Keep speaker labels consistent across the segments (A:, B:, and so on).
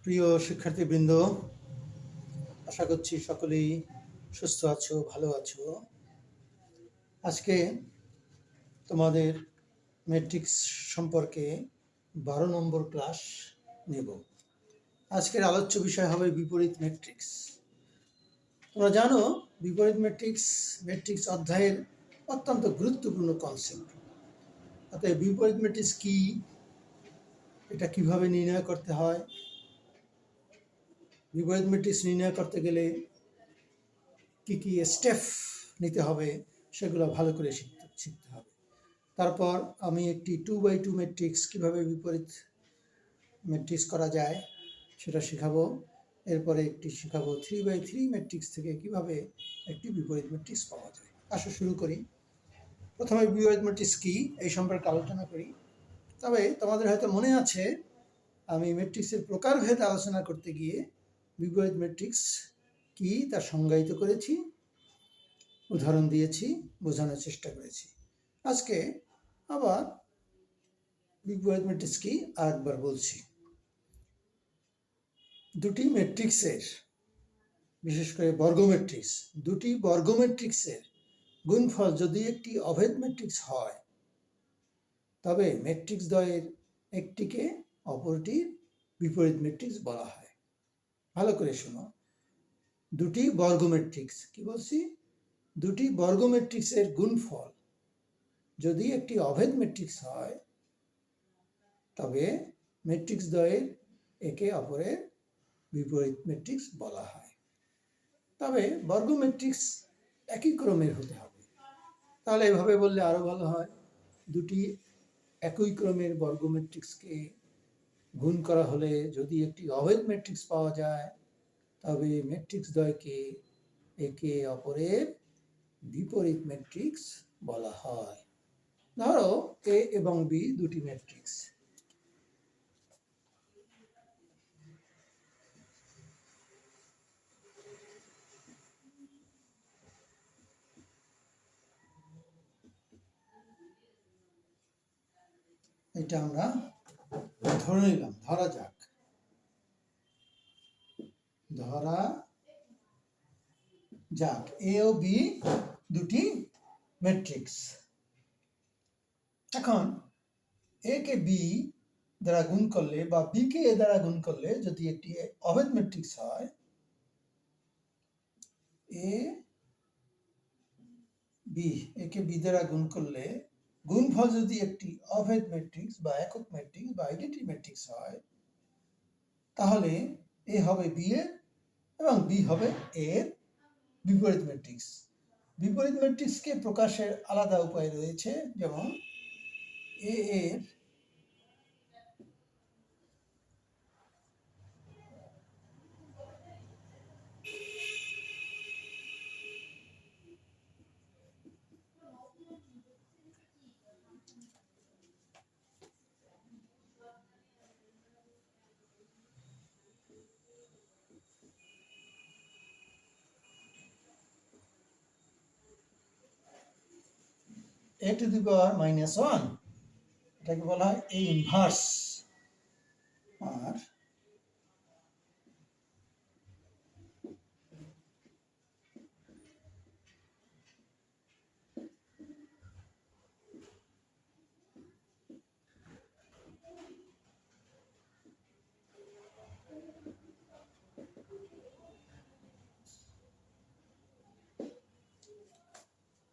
A: প্রিয় শিক্ষার্থীবৃন্দ, আশা করছি সকলেই সুস্থ আছো, ভালো আছো। আজকে তোমাদের ম্যাট্রিক্স সম্পর্কে ১২ নম্বর ক্লাস নেব। আজকের আলোচ্য বিষয় হবে বিপরীত ম্যাট্রিক্স। তোমরা জানো বিপরীত ম্যাট্রিক্স অধ্যায়ের অত্যন্ত গুরুত্বপূর্ণ কনসেপ্ট। অতএব বিপরীত ম্যাট্রিক্স কি, এটা কিভাবে নির্ণয় করতে হয়, বিপরীত ম্যাট্রিক্স নির্ণয় করতে গেলে কি কি স্টেপ নিতে হবে সেগুলো ভালো করে শিখতে হবে। তারপর আমি একটি 2x2 ম্যাট্রিক্স কীভাবে বিপরীত ম্যাট্রিক্স করা যায় সেটা শেখাবো। এরপরে একটি শেখাবো 3x3 ম্যাট্রিক্স থেকে কিভাবে একটি বিপরীত ম্যাট্রিক্স পাওয়া যায়। আসো শুরু করি। প্রথমে বিপরীত ম্যাট্রিক্স কী এই সম্পর্কে আলোচনা করি। তবে তোমাদের হয়তো মনে আছে আমি ম্যাট্রিক্সের প্রকারভেদ আলোচনা করতে গিয়ে বিপরীত ম্যাট্রিক্স কি তা সংজ্ঞায়িত করেছি, উদাহরণ দিয়েছি, বোঝানোর চেষ্টা করেছি। আজকে আবার বিপরীত ম্যাট্রিক্স কি আরেকবার বলছি। দুটি ম্যাট্রিক্সের, বিশেষ করে দুটি বর্গ ম্যাট্রিক্সের গুণফল যদি একটি অভেদ ম্যাট্রিক্স হয় তবে ম্যাট্রিক্স দ্বয়ের একটিকে অপরটির বিপরীত ম্যাট্রিক্স বলা হয়। ভালো করে শোনো, দুটি বর্গ ম্যাট্রিক্স, কি বলছি, দুটি বর্গ ম্যাট্রিক্সের গুণফল যদি একটি অভেদ ম্যাট্রিক্স হয় তবে ম্যাট্রিক্স দ্বয়ের একে অপরের বিপরীত ম্যাট্রিক্স বলা হয়। তবে বর্গ ম্যাট্রিক্স একই ক্রমের হতে হবে। তাহলে এভাবে বললে আরো ভালো হয়। দুটি একই ক্রমের বর্গ ম্যাট্রিক্সকে গুণ করা হলে যদি একটি অভেদ ম্যাট্রিক্স পাওয়া যায় তবে ম্যাট্রিক্স দ্বয়কে একে অপরের বিপরীত ম্যাট্রিক্স বলা হয়। ধরো এ এবং বি দুটি ম্যাট্রিক্স। এটা আমরা ধরে নিলাম, ধরা যাক এ ও বি দুটি ম্যাট্রিক্স। এখন এ কে বি দ্বারা গুণ করলে বা বি কে এ দ্বারা গুণ করলে যদি একটি অভেদ ম্যাট্রিক্স হয়, একে বি দ্বারা গুণ করলে গুণফল যদি একটি অভেদ ম্যাট্রিক্স বা একক ম্যাট্রিক্স বা আইডেন্টি ম্যাট্রিক্স হয় তাহলে এ হবে বি এর এবং বি হবে এর বিপরীত ম্যাট্রিক্স। বিপরীত ম্যাট্রিক্সকে প্রকাশের আলাদা উপায় রয়েছে, যেমন এ এর a to the power -1, এটাকে বলা হয় a ইনভার্স। আর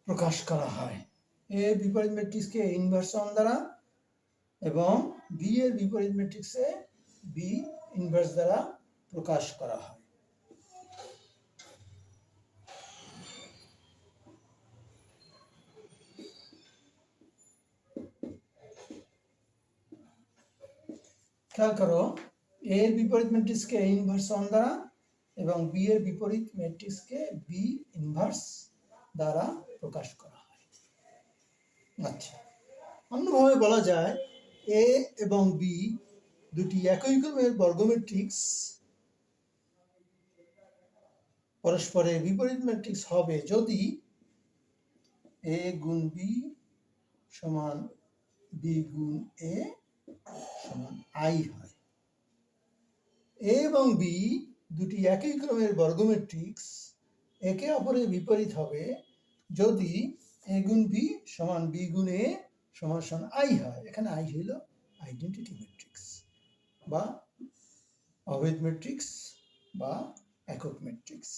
A: প্রকাশ করা হয় এ বিপরীত ম্যাট্রিক্সকে ইনভার্স 1 দ্বারা এবং বি এর বিপরীত ম্যাট্রিক্সে বি ইনভার্স দ্বারা প্রকাশ করা হয়। খেয়াল করো, এ এর বিপরীত ম্যাট্রিক্সকে এ ইনভার্স 1 দ্বারা এবং বি এর বিপরীত ম্যাট্রিক্সকে বি ইনভার্স দ্বারা প্রকাশ করা হয়। আচ্ছা, অন্যভাবে বলা যায় এ এবং বি দুটি একই ক্রমের বর্গ ম্যাট্রিক্স পরস্পরের বিপরীত ম্যাট্রিক্স হবে যদি এ গুণ বি সমান বি গুণ এ সমান আই হয়। এ এবং বি দুটি একই ক্রমের বর্গ ম্যাট্রিক্স একে অপরের বিপরীত হবে যদি এ গুণ বি সমান বি গুণ এ সমান সমান আই হয়। এখানে আই হইল আইডেন্টিটি ম্যাট্রিক্স বা অভেদ ম্যাট্রিক্স বা একক ম্যাট্রিক্স।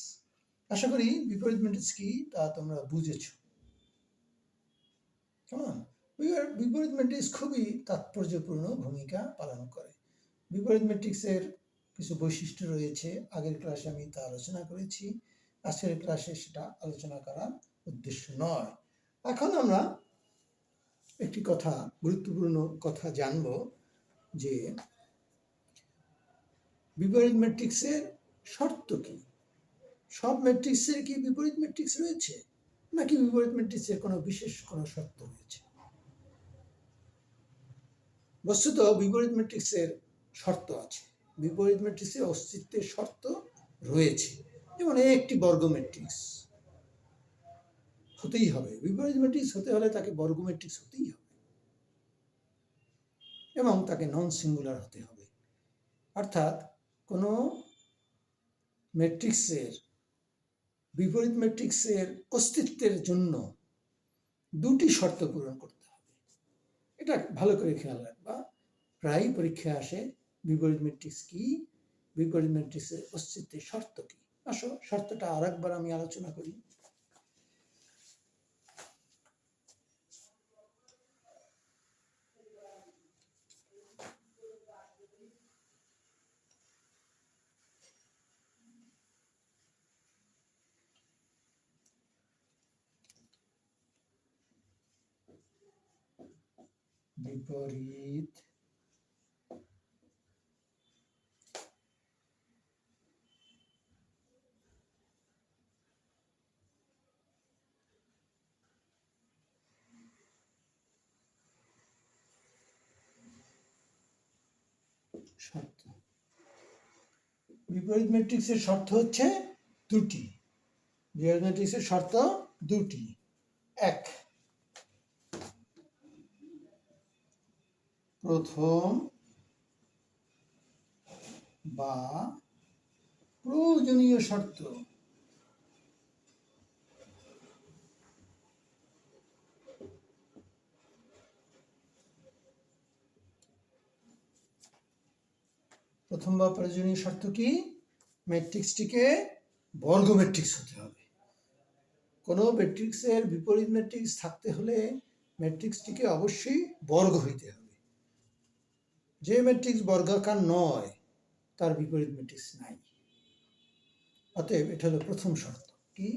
A: আশা করি বিপরীত ম্যাট্রিক্স কি তা তোমরা বুঝেছ। কেমন? বিপরীত ম্যাট্রিক্স খুবই তাৎপর্যপূর্ণ ভূমিকা পালন করে। বিপরীত ম্যাট্রিক্সের কিছু বৈশিষ্ট্য রয়েছে, আগের ক্লাসে আমি তা আলোচনা করেছি, আজকের ক্লাসে সেটা আলোচনা করার উদ্দেশ্য নয়। এখন আমরা একটি গুরুত্বপূর্ণ কথা জানব যে বিপরীত ম্যাট্রিক্সের শর্ত কি। সব ম্যাট্রিক্সের কি বিপরীত ম্যাট্রিক্স রয়েছে, নাকি বিপরীত ম্যাট্রিক্সের কোনো বিশেষ কোনো শর্ত রয়েছে? বস্তুত বিপরীত ম্যাট্রিক্সের শর্ত আছে, বিপরীত ম্যাট্রিক্সের অস্তিত্বের শর্ত রয়েছে। যেমন একটি বর্গ ম্যাট্রিক্স হতেই হবে, বিপরীত ম্যাট্রিক্স হতে হলে তাকে বর্গ ম্যাট্রিক্স হতেই হবে এবং তাকে নন সিঙ্গুলার হতে হবে। অর্থাৎ কোনো ম্যাট্রিক্সের বিপরীত ম্যাট্রিক্সের অস্তিত্বের জন্য দুটি শর্ত পূরণ করতে হবে। এটা ভালো করে খেয়াল রাখবা, প্রায় পরীক্ষায় আসে বিপরীত ম্যাট্রিক্স কি, বিপরীত ম্যাট্রিক্সের অস্তিত্বের শর্ত কি। আসো শর্তটা আর একবার আমি আলোচনা করি। বিপরীত শর্ত, বিপরীত ম্যাট্রিক্সের শর্ত হচ্ছে দুটি। বিপরীত ম্যাট্রিক্সের শর্ত দুটি। এক, প্রথম বা প্রয়োজনীয় শর্ত। প্রথম বা প্রয়োজনীয় শর্ত কি? ম্যাট্রিক্সটিকে বর্গ ম্যাট্রিক্স হতে হবে। কোনো ম্যাট্রিক্সের বিপরীত ম্যাট্রিক্স থাকতে হলে ম্যাট্রিক্সটিকে অবশ্যই বর্গ হইতে হবে। যে ম্যাট্রিক্স বর্গাকার নয় তার বিপরীত ম্যাট্রিক্স নাই। অতএব এটা হলো প্রথম শর্ত। কি?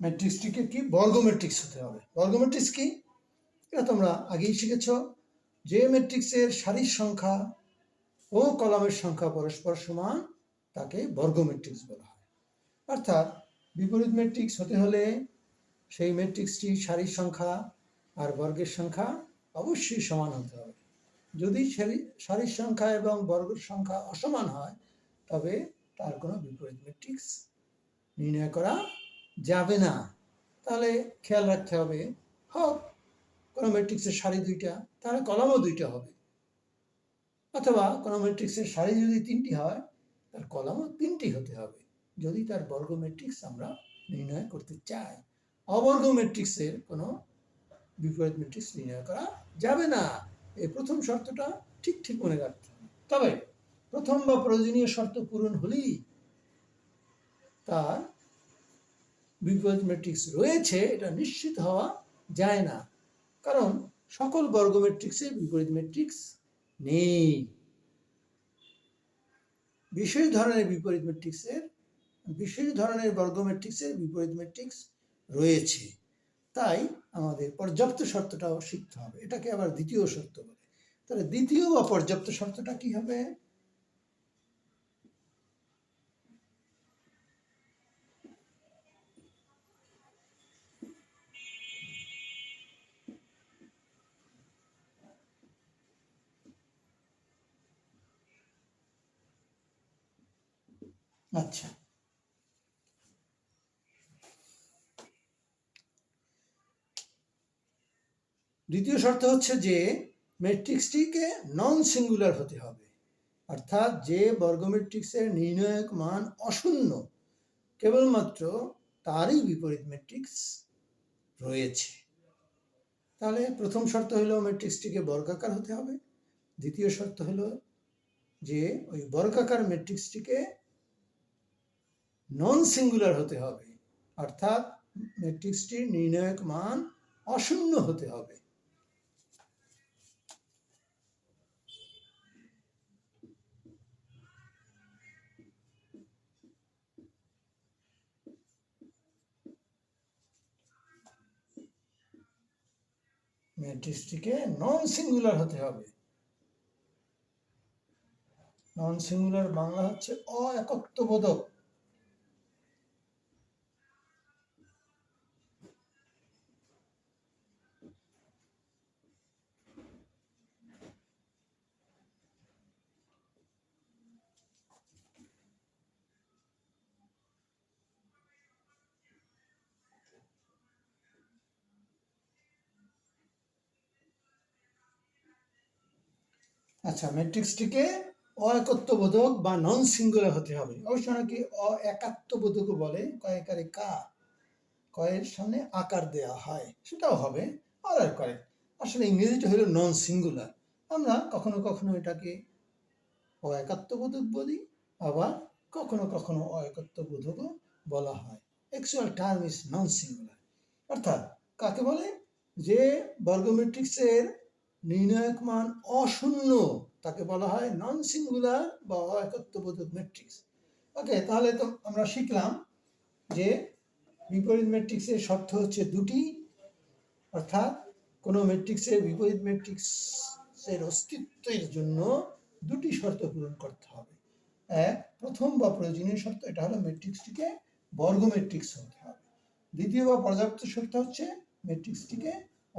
A: ম্যাট্রিক্সটিকে কি বর্গ ম্যাট্রিক্স হতে হবে। বর্গ ম্যাট্রিক্স কি এটা তোমরা আগেই শিখেছ। যে ম্যাট্রিক্সের সারির সংখ্যা ও কলামের সংখ্যা পরস্পর সমান তাকে বর্গ ম্যাট্রিক্স বলা হয়। অর্থাৎ বিপরীত ম্যাট্রিক্স হতে হলে সেই ম্যাট্রিক্সটি সারির সংখ্যা আর বর্গের সংখ্যা অবশ্যই সমান হতে হবে। যদি সারির সংখ্যা এবং বর্গের সংখ্যা অসমান হয় তবে তার কোনো বিপরীত ম্যাট্রিক্স নির্ণয় করা যাবে না। তাহলে খেয়াল রাখতে হবে, হোক কোনো ম্যাট্রিক্সের সারি দুইটা তাহলে কলামও দুইটা হবে, অথবা কোনো ম্যাট্রিক্সের সারি যদি তিনটি হয় তার কলামও তিনটি হতে হবে যদি তার বর্গ ম্যাট্রিক্স আমরা নির্ণয় করতে চাই। অবর্গ ম্যাট্রিক্সের কোনো বিপরীত ম্যাট্রিক্স নির্ণয় করা যাবে না। এই প্রথম শর্তটা ঠিক ঠিক মনে রাখতে হবে। তবে প্রথম বা প্রয়োজনীয় শর্ত পূরণ হলেই তার বিপরীত ম্যাট্রিক্স রয়েছে এটা নিশ্চিত হওয়া যায় না, কারণ সকল বর্গ ম্যাট্রিক্সের বিপরীত ম্যাট্রিক্স নেই। বিশেষ ধরনের বর্গ ম্যাট্রিক্সের বিপরীত ম্যাট্রিক্স রয়েছে। তাই আমাদের পর্যাপ্ত শর্তটাও শিখতে হবে। এটাকে আবার দ্বিতীয় শর্ত বলে। তাহলে দ্বিতীয় বা পর্যাপ্ত শর্তটা কি হবে? আচ্ছা, দ্বিতীয় শর্ত হচ্ছে যে ম্যাট্রিক্সটিকে নন সিঙ্গুলার হতে হবে, অর্থাৎ যে বর্গ ম্যাট্রিক্সের নির্ণায়ক মান অশূন্য কেবলমাত্র তারই বিপরীত ম্যাট্রিক্স রয়েছে। তাহলে প্রথম শর্ত হলো ম্যাট্রিক্সটিকে বর্গাকার হতে হবে, দ্বিতীয় শর্ত হলো যে ওই বর্গাকার ম্যাট্রিক্সটিকে নন সিঙ্গুলার হতে হবে, অর্থাৎ ম্যাট্রিক্সটির নির্ণায়ক মান অশূন্য হতে হবে। ম্যাট্রিক্সটিকে নন সিঙ্গুলার হতে হবে। নন সিঙ্গুলার বাংলা হচ্ছে অএকত্ববোধক। আচ্ছা, ম্যাট্রিক্সটিকে অএকত্ববোধক বা নন সিঙ্গুলার হতে হবে। অবশ্য নাকি অএকাত্মবোধকও বলে, কয়েকারে কা, কয়ের সামনে আকার দেওয়া হয়, সেটাও হবে, আর করে। আসলে ইংরেজিটা হলো নন সিঙ্গুলার। আমরা কখনো কখনো এটাকে অএকাত্মবোধক বলি, আবার কখনো কখনো অএকাত্মবোধকও বলা হয়। Actual term is non singular. অর্থাৎ কাকে বলে? যে বর্গ ম্যাট্রিক্সের নির্ণায়ক মান অশূন্য তাকে বলা হয় নন সিঙ্গুলার বা অএকত্ববোধক ম্যাট্রিক্স। ওকে, তাহলে তো আমরা শিখলাম যে বিপরীত ম্যাট্রিক্সের শর্ত হচ্ছে দুটি, অর্থাৎ কোনো ম্যাট্রিক্সের বিপরীত ম্যাট্রিক্সের অস্তিত্বের জন্য দুটি শর্ত পূরণ করতে হবে। এক, প্রথম বা প্রয়োজনীয় শর্ত, এটা হলো ম্যাট্রিক্সটিকে বর্গ ম্যাট্রিক্স হতে হবে। দ্বিতীয় বা পর্যাপ্ত শর্ত হচ্ছে ম্যাট্রিক্সটিকে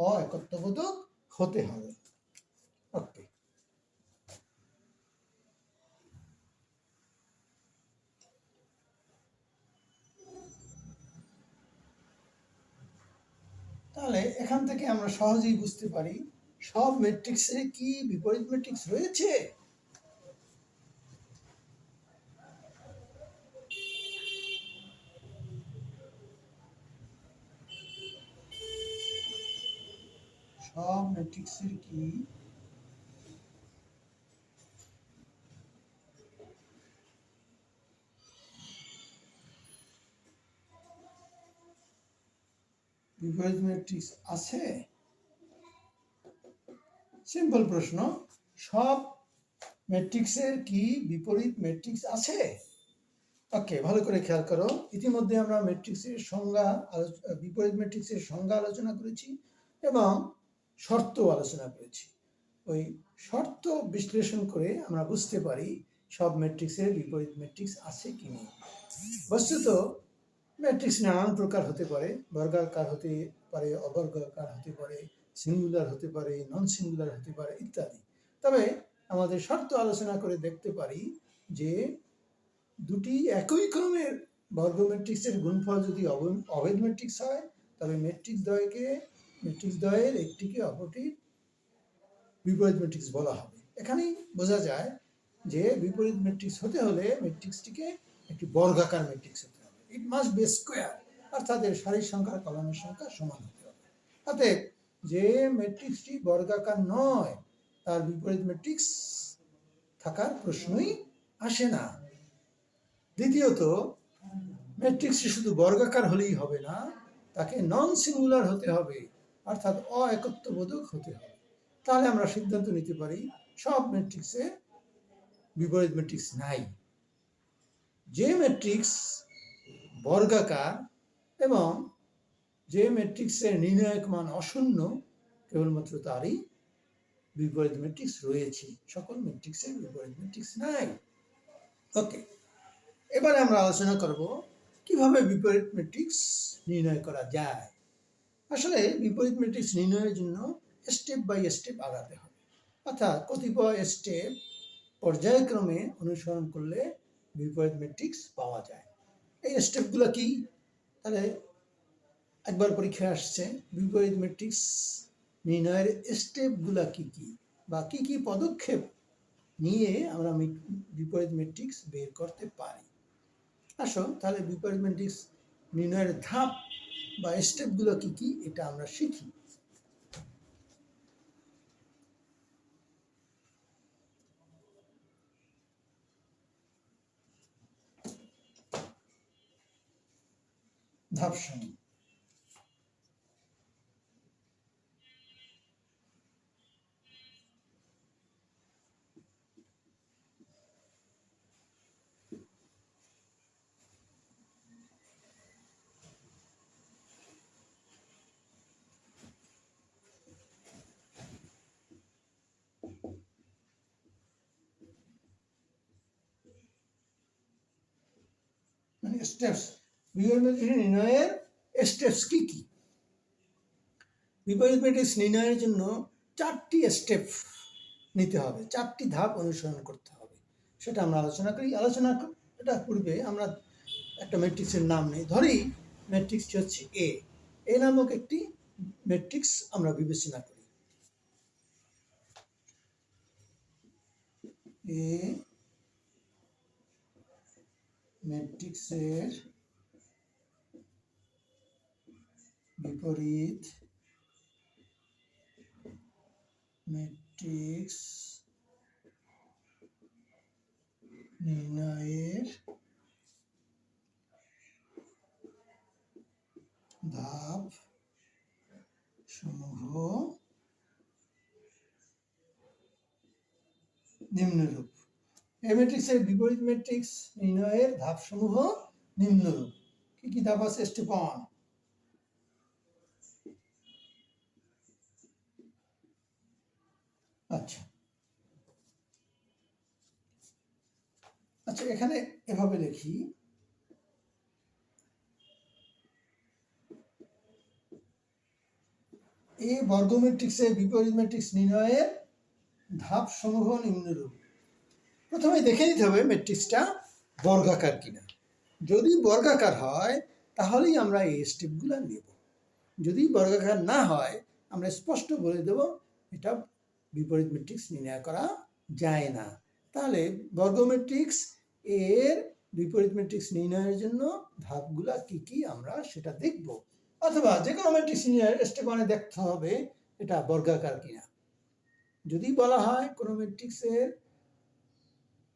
A: অএকত্ববোধক হতে হবে। ওকে, তাহলে এখান থেকে আমরা সহজেই বুঝতে পারি সব ম্যাট্রিক্সে কি বিপরীত ম্যাট্রিক্স রয়েছে। সব ম্যাট্রিক্সের কি বিপরীত ম্যাট্রিক্স আছে? সিম্পল প্রশ্ন, সব ম্যাট্রিক্সের কি বিপরীত ম্যাট্রিক্স আছে? ওকে, ভালো করে খেয়াল করো, ইতিমধ্যে আমরা ম্যাট্রিক্সের সংজ্ঞা, বিপরীত ম্যাট্রিক্সের সংজ্ঞা আলোচনা করেছি এবং শর্ত আলোচনা করেছি। ওই শর্ত বিশ্লেষণ করে আমরা বুঝতে পারি সব ম্যাট্রিক্সের বিপরীত ম্যাট্রিক্স আছে কি নেই। বস্তুত ম্যাট্রিক্স নানান প্রকার হতে পারে, বর্গাকার হতে পারে, অবর্গাকার হতে পারে, সিঙ্গুলার হতে পারে, নন সিঙ্গুলার হতে পারে ইত্যাদি। তবে আমাদের শর্ত আলোচনা করে দেখতে পারি যে দুটি একই ক্রমের বর্গ ম্যাট্রিক্সের গুণফল যদি অভেদ ম্যাট্রিক্স হয়, তবে ম্যাট্রিক্স দ্বয়ের একটিকে অপরটির বিপরীত ম্যাট্রিক্স বলা হবে। এখানেই বোঝা যায় যে বিপরীত ম্যাট্রিক্স হতে হলে ম্যাট্রিক্সটিকে একটি বর্গাকার ম্যাট্রিক্স হতে হবে। ইট মাস্ট বি স্কোয়ার, অর্থাৎ এর সারির সংখ্যা কলামের সংখ্যা সমান হতে হবে। অতএব যে ম্যাট্রিক্সটি বর্গাকার নয় তার বিপরীত ম্যাট্রিক্স থাকার প্রশ্নই আসে না। দ্বিতীয়ত, ম্যাট্রিক্সটি শুধু বর্গাকার হলেই হবে না, তাকে নন সিঙ্গুলার হতে হবে, অর্থাৎ অএকত্ববোধক হতে হবে। তাহলে আমরা সিদ্ধান্ত নিতে পারি সব ম্যাট্রিক্সে বিপরীত ম্যাট্রিক্স নাই। যে ম্যাট্রিক্স বর্গাকার এবং যে ম্যাট্রিক্সের নির্ণায়ক মান অশূন্য কেবলমাত্র তারই বিপরীত ম্যাট্রিক্স রয়েছে, সকল ম্যাট্রিক্সের বিপরীত ম্যাট্রিক্স নাই। ওকে, এবারে আমরা আলোচনা করব কিভাবে বিপরীত ম্যাট্রিক্স নির্ণয় করা যায়। আসলে বিপরীত ম্যাট্রিক্স নির্ণয়ের জন্য স্টেপ বাই স্টেপ আগাতে হবে, অর্থাৎ কতিপয় স্টেপ পর্যায়ক্রমে অনুসরণ করলে বিপরীত ম্যাট্রিক্স পাওয়া যায়। এই স্টেপগুলো কি? তাহলে একবার পরীক্ষায় আসছে বিপরীত ম্যাট্রিক্স নির্ণয়ের স্টেপগুলো কি কি বা কি কি পদক্ষেপ নিয়ে আমরা বিপরীত ম্যাট্রিক্স বের করতে পারি। আসো তাহলে বিপরীত ম্যাট্রিক্স নির্ণয়ের ধাপ বা স্টেপগুলো কি কি এটা আমরা শিখি। ধাপ সমূহ। মানে স্টেপস, বিপরীত ম্যাট্রিক্স নির্ণয়ের স্টেপস কি কি? বিপরীত ম্যাট্রিক্স নির্ণয়ের জন্য 4টি স্টেপ নিতে হবে, 4টি ধাপ অনুসরণ করতে হবে, সেটা আমরা আলোচনা করি। এটা পূর্বে আমরা একটা ম্যাট্রিক্সের নাম নেই, ধরি ম্যাট্রিক্সটি হচ্ছে এ নামক একটি ম্যাট্রিক্স আমরা বিবেচনা করি। এ ম্যাট্রিক্সের বিপরীত ম্যাট্রিক্স নির্ণয়ের ধাপ সমূহ নিম্নরূপ। এই ম্যাট্রিক্সের বিপরীত ম্যাট্রিক্স নির্ণয়ের ধাপ সমূহ নিম্নরূপ। কি কি ধাপ আছে? স্টেপ 1। আচ্ছা আচ্ছা, এখানে এভাবে লিখি, এ বর্গ ম্যাট্রিক্সের বিপরীত ম্যাট্রিক্স নির্ণয়ের ধাপ সমূহ নিম্নরূপ। প্রথমে দেখে নিতে হবে ম্যাট্রিক্সটা বর্গাকার কিনা। যদি বর্গাকার হয় তাহলেই আমরা এই স্টেপগুলো নেব। যদি বর্গাকার না হয় আমরা স্পষ্ট বলে দেব এটা বিপরীত ম্যাট্রিক্স নির্ণয় করা যায় না। তাহলে বর্গ ম্যাট্রিক্স এর বিপরীত ম্যাট্রিক্স নির্ণয়ের জন্য ধাপগুলা কি কি আমরা সেটা দেখব। অথবা যে কোনো ম্যাট্রিক্স নির্ণয়ের স্টেপ 1 দেখতে হবে এটা বর্গাকার কিনা। যদি বলা হয় কোনো ম্যাট্রিক্সের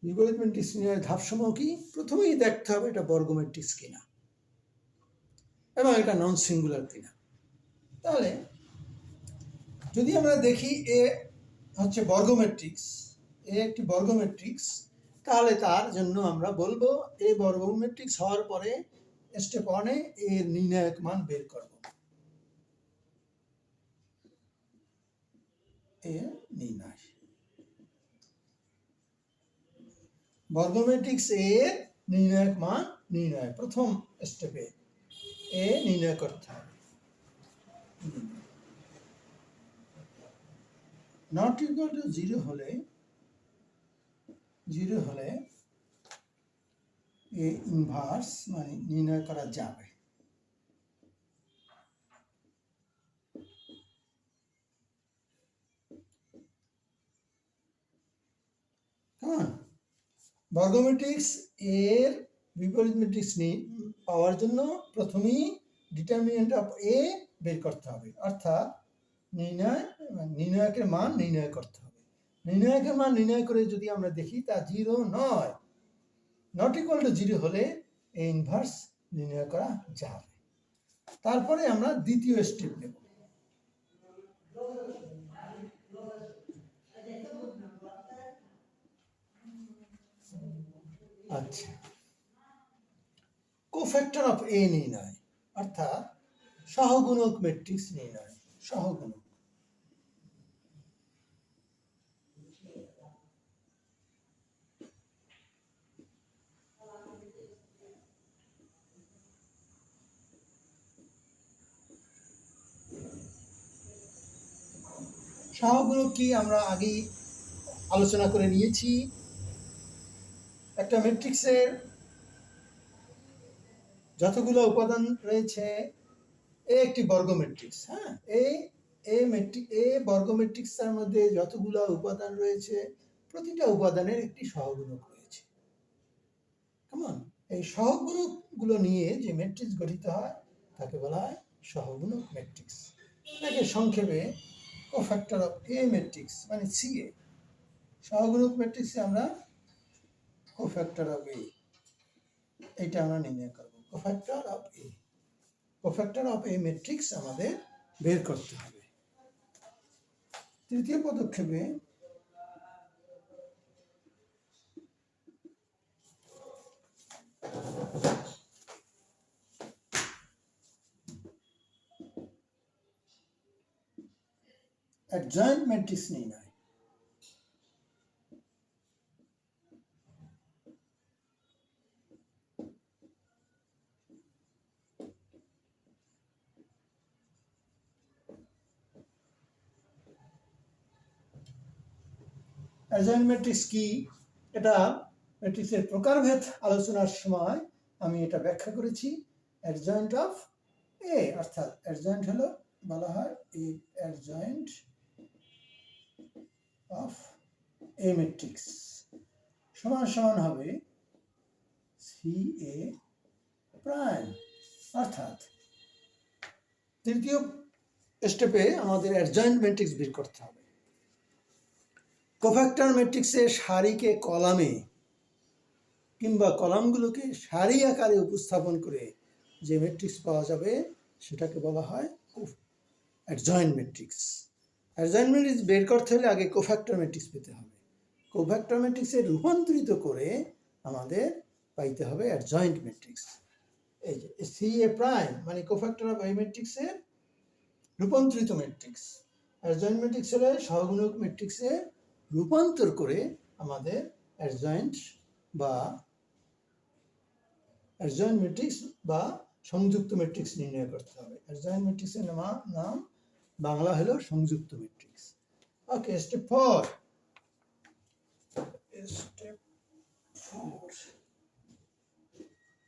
A: বিপরীত ম্যাট্রিক্স নির্ণয়ের ধাপসমূহ কি, প্রথমেই দেখতে হবে এটা বর্গ ম্যাট্রিক্স কিনা এবং এটা নন সিঙ্গুলার কিনা। তাহলে যদি আমরা দেখি এ হচ্ছে বর্গ ম্যাট্রিক্স, এ একটি বর্গ ম্যাট্রিক্স, তাহলে তার জন্য আমরা বলবো এ বর্গ ম্যাট্রিক্স হওয়ার পরে স্টেপ 1 এর নির্ণায়ক মান বের করব। এর নির্ণয় বর্গ ম্যাট্রিক্স এর নির্ণায়ক মান নির্ণয়, প্রথম স্টেপে এ নির্ণয় করতে হবে। নট ইকুয়াল টু 0 হলে এ ইনভার্স মানে নির্ণয় করা যাবে। বর্গ ম্যাট্রিক্স এর বিপরীত ম্যাট্রিক্স পাওয়ার জন্য প্রথমেই ডিটারমিনেন্ট অফ এ বের করতে হবে, অর্থাৎ নির্ণায়কের মান নির্ণয় করতে হবে। নির্ণায়কের মান নির্ণয় করে যদি আমরা দেখি তা 0 নয়, নট ইকুয়াল টু 0 হলে এ ইনভার্স নির্ণয় করা যাবে। তারপরে আমরা দ্বিতীয় স্টেপ নেব। আচ্ছা, কোফ্যাক্টর অফ এ নির্ণয়, অর্থাৎ সহগুণক ম্যাট্রিক্স নির্ণয়। সহগুণক সহগুণক কি আমরা আগেই আলোচনা করে নিয়েছি। একটা ম্যাট্রিক্সের যতগুলো উপাদান রয়েছে, এ একটি বর্গ ম্যাট্রিক্স। হ্যাঁ, এ বর্গ ম্যাট্রিক্সের মধ্যে যতগুলো উপাদান রয়েছে, প্রতিটা উপাদানের একটি সহগুণক রয়েছে। কেমন? এই সহগুণকগুলো নিয়ে যে ম্যাট্রিক্স গঠিত হয় তাকে বলা হয় সহগুণক ম্যাট্রিক্স। এটাকে সংক্ষেপে কোফ্যাক্টর অফ এ ম্যাট্রিক্স মানে সিএ। সহগুণক ম্যাট্রিক্সে আমরা কোফ্যাক্টর অফ এ, এটা আমরা নির্ণয় করব। কোফ্যাক্টর অফ এ ম্যাট্রিক্স আমাদের বের করতে হবে। তৃতীয় পদক্ষেপে অ্যাডজয়েন্ট ম্যাট্রিক্স নির্ণয়। অ্যাডজয়েন্ট ম্যাট্রিক্স কি? এটা ম্যাট্রিক্সের প্রকারভেদ আলোচনার সময় আমি এটা ব্যাখ্যা করেছি। অ্যাডজয়েন্ট অফ এ, অর্থাৎ অ্যাডজয়েন্ট হলো, বলা হয় এ অ্যাডজয়েন্ট অফ এ ম্যাট্রিক্স সমান সমান হবে সি এ প্রাইম। অর্থাৎ তৃতীয় স্টেপে আমাদের অ্যাডজয়েন্ট ম্যাট্রিক্স বের করতে হবে। কোফ্যাক্টর ম্যাট্রিক্সের সারিকে কলামে কিংবা কলামগুলোকে সারি আকারে উপস্থাপন করে যে ম্যাট্রিক্স পাওয়া যাবে সেটাকে বলা হয় অ্যাডজয়েন্ট ম্যাট্রিক্স। অ্যাডজয়েন্ট ম্যাট্রিক্স বের করতে হলে আগে কোফ্যাক্টর ম্যাট্রিক্স পেতে হবে। কোফ্যাক্টর ম্যাট্রিক্সে রূপান্তরিত করে আমাদের পাইতে হবে অ্যাডজয়েন্ট ম্যাট্রিক্স। এই যে সি এ প্রাইম মানে কোফ্যাক্টর অফ এ ম্যাট্রিক্সের রূপান্তরিত ম্যাট্রিক্স। অ্যাডজয়েন্ট ম্যাট্রিক্স হলে সহগুণক ম্যাট্রিক্সে রূপান্তর করে আমাদের অ্যাডজয়েন্ট ম্যাট্রিক্স বা সংযুক্ত ম্যাট্রিক্স নির্ণয় করতে হবে। অ্যাডজয়েন্ট ম্যাট্রিক্সের নাম বাংলা হলো সংযুক্ত ম্যাট্রিক্স। ওকে, স্টেপ 4।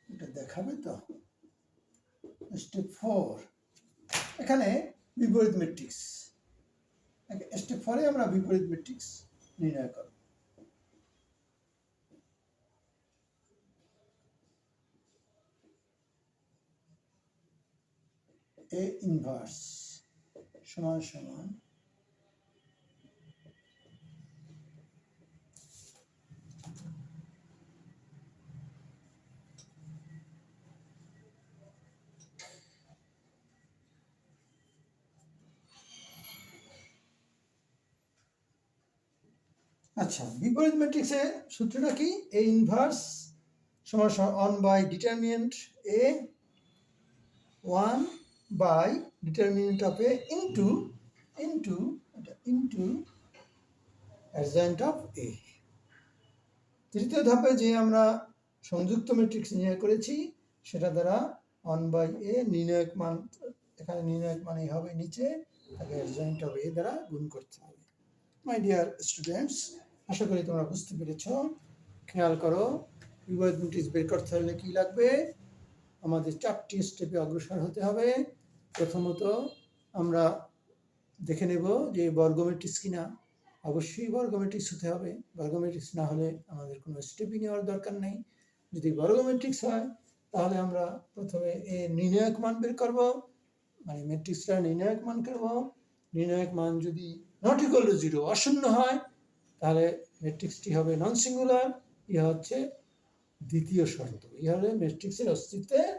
A: এটা দেখাবে তো। স্টেপ 4 এখানে বিপরীত ম্যাট্রিক্স। স্টেপ 4 আমরা বিপরীত ম্যাট্রিক্স নির্ণয় করব। এ ইনভার্স সমান সমান আচ্ছা, বিপরীত ম্যাট্রিক্সের সূত্রটা কি? এ ইনভার্স সমান সমান 1 by determinant A 1 by determinant of A into adjoint of A. তৃতীয় ধাপে যে আমরা সংযুক্ত ম্যাট্রিক্স নির্ণয় করেছি সেটা দ্বারা 1 বাই এ নির্ণায়ক মান, এখানে নির্ণায়ক মানই হবে নিচে, তাকে অ্যাডজয়েন্ট অফ এ দ্বারা গুণ করতে হবে। মাই ডিয়ার স্টুডেন্টস, আশা করি তোমরা বুঝতে পেরেছ। খেয়াল করো, বিপরীত ম্যাট্রিক্স বের করতে হলে কি লাগবে? আমাদের 4টি স্টেপে অগ্রসর হতে হবে। প্রথমত আমরা দেখে নেব যে বর্গ ম্যাট্রিক্স কিনা। অবশ্যই বর্গ ম্যাট্রিক্স হতে হবে। বর্গ ম্যাট্রিক্স না হলে আমাদের কোনো স্টেপই নেওয়ার দরকার নেই। যদি বর্গ ম্যাট্রিক্স হয় তাহলে আমরা প্রথমে এর নির্ণায়ক মান বের করব, মানে ম্যাট্রিক্সটা নির্ণায়ক মান করব। নির্ণায়ক মান যদি নট ইকুয়াল টু 0 অশূন্য হয় তাহলে ম্যাট্রিক্সটি হবে নন সিঙ্গুলার। ইহা হচ্ছে দ্বিতীয় শর্ত। ইহা হলো ম্যাট্রিক্সের অস্তিত্বের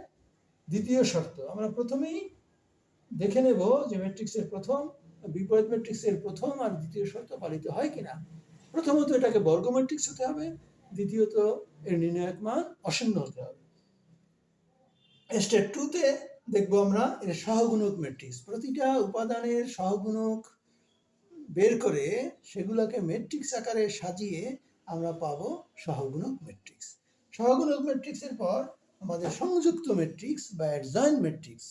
A: দ্বিতীয় শর্ত। আমরা প্রথমেই দেখে নেব যে ম্যাট্রিক্সের বিপরীত ম্যাট্রিক্সের প্রথম আর দ্বিতীয় শর্ত পালিত হয় কিনা। প্রথমত এটাকে বর্গ ম্যাট্রিক্স হতে হবে, দ্বিতীয়ত এর নির্ণায়ক মান অশূন্য হতে হবে। স্টেপ 2-তে দেখব আমরা এর সহগুণক ম্যাট্রিক্স। প্রতিটা উপাদানের সহগুণক বের করে সেগুলোকে ম্যাট্রিক্স আকারে সাজিয়ে আমরা পাবো সহগুণক ম্যাট্রিক্স। সহগুণক ম্যাট্রিক্সের পর আমাদের সংযুক্ত ম্যাট্রিক্স বা অ্যাডজয়েন্ট ম্যাট্রিক্স।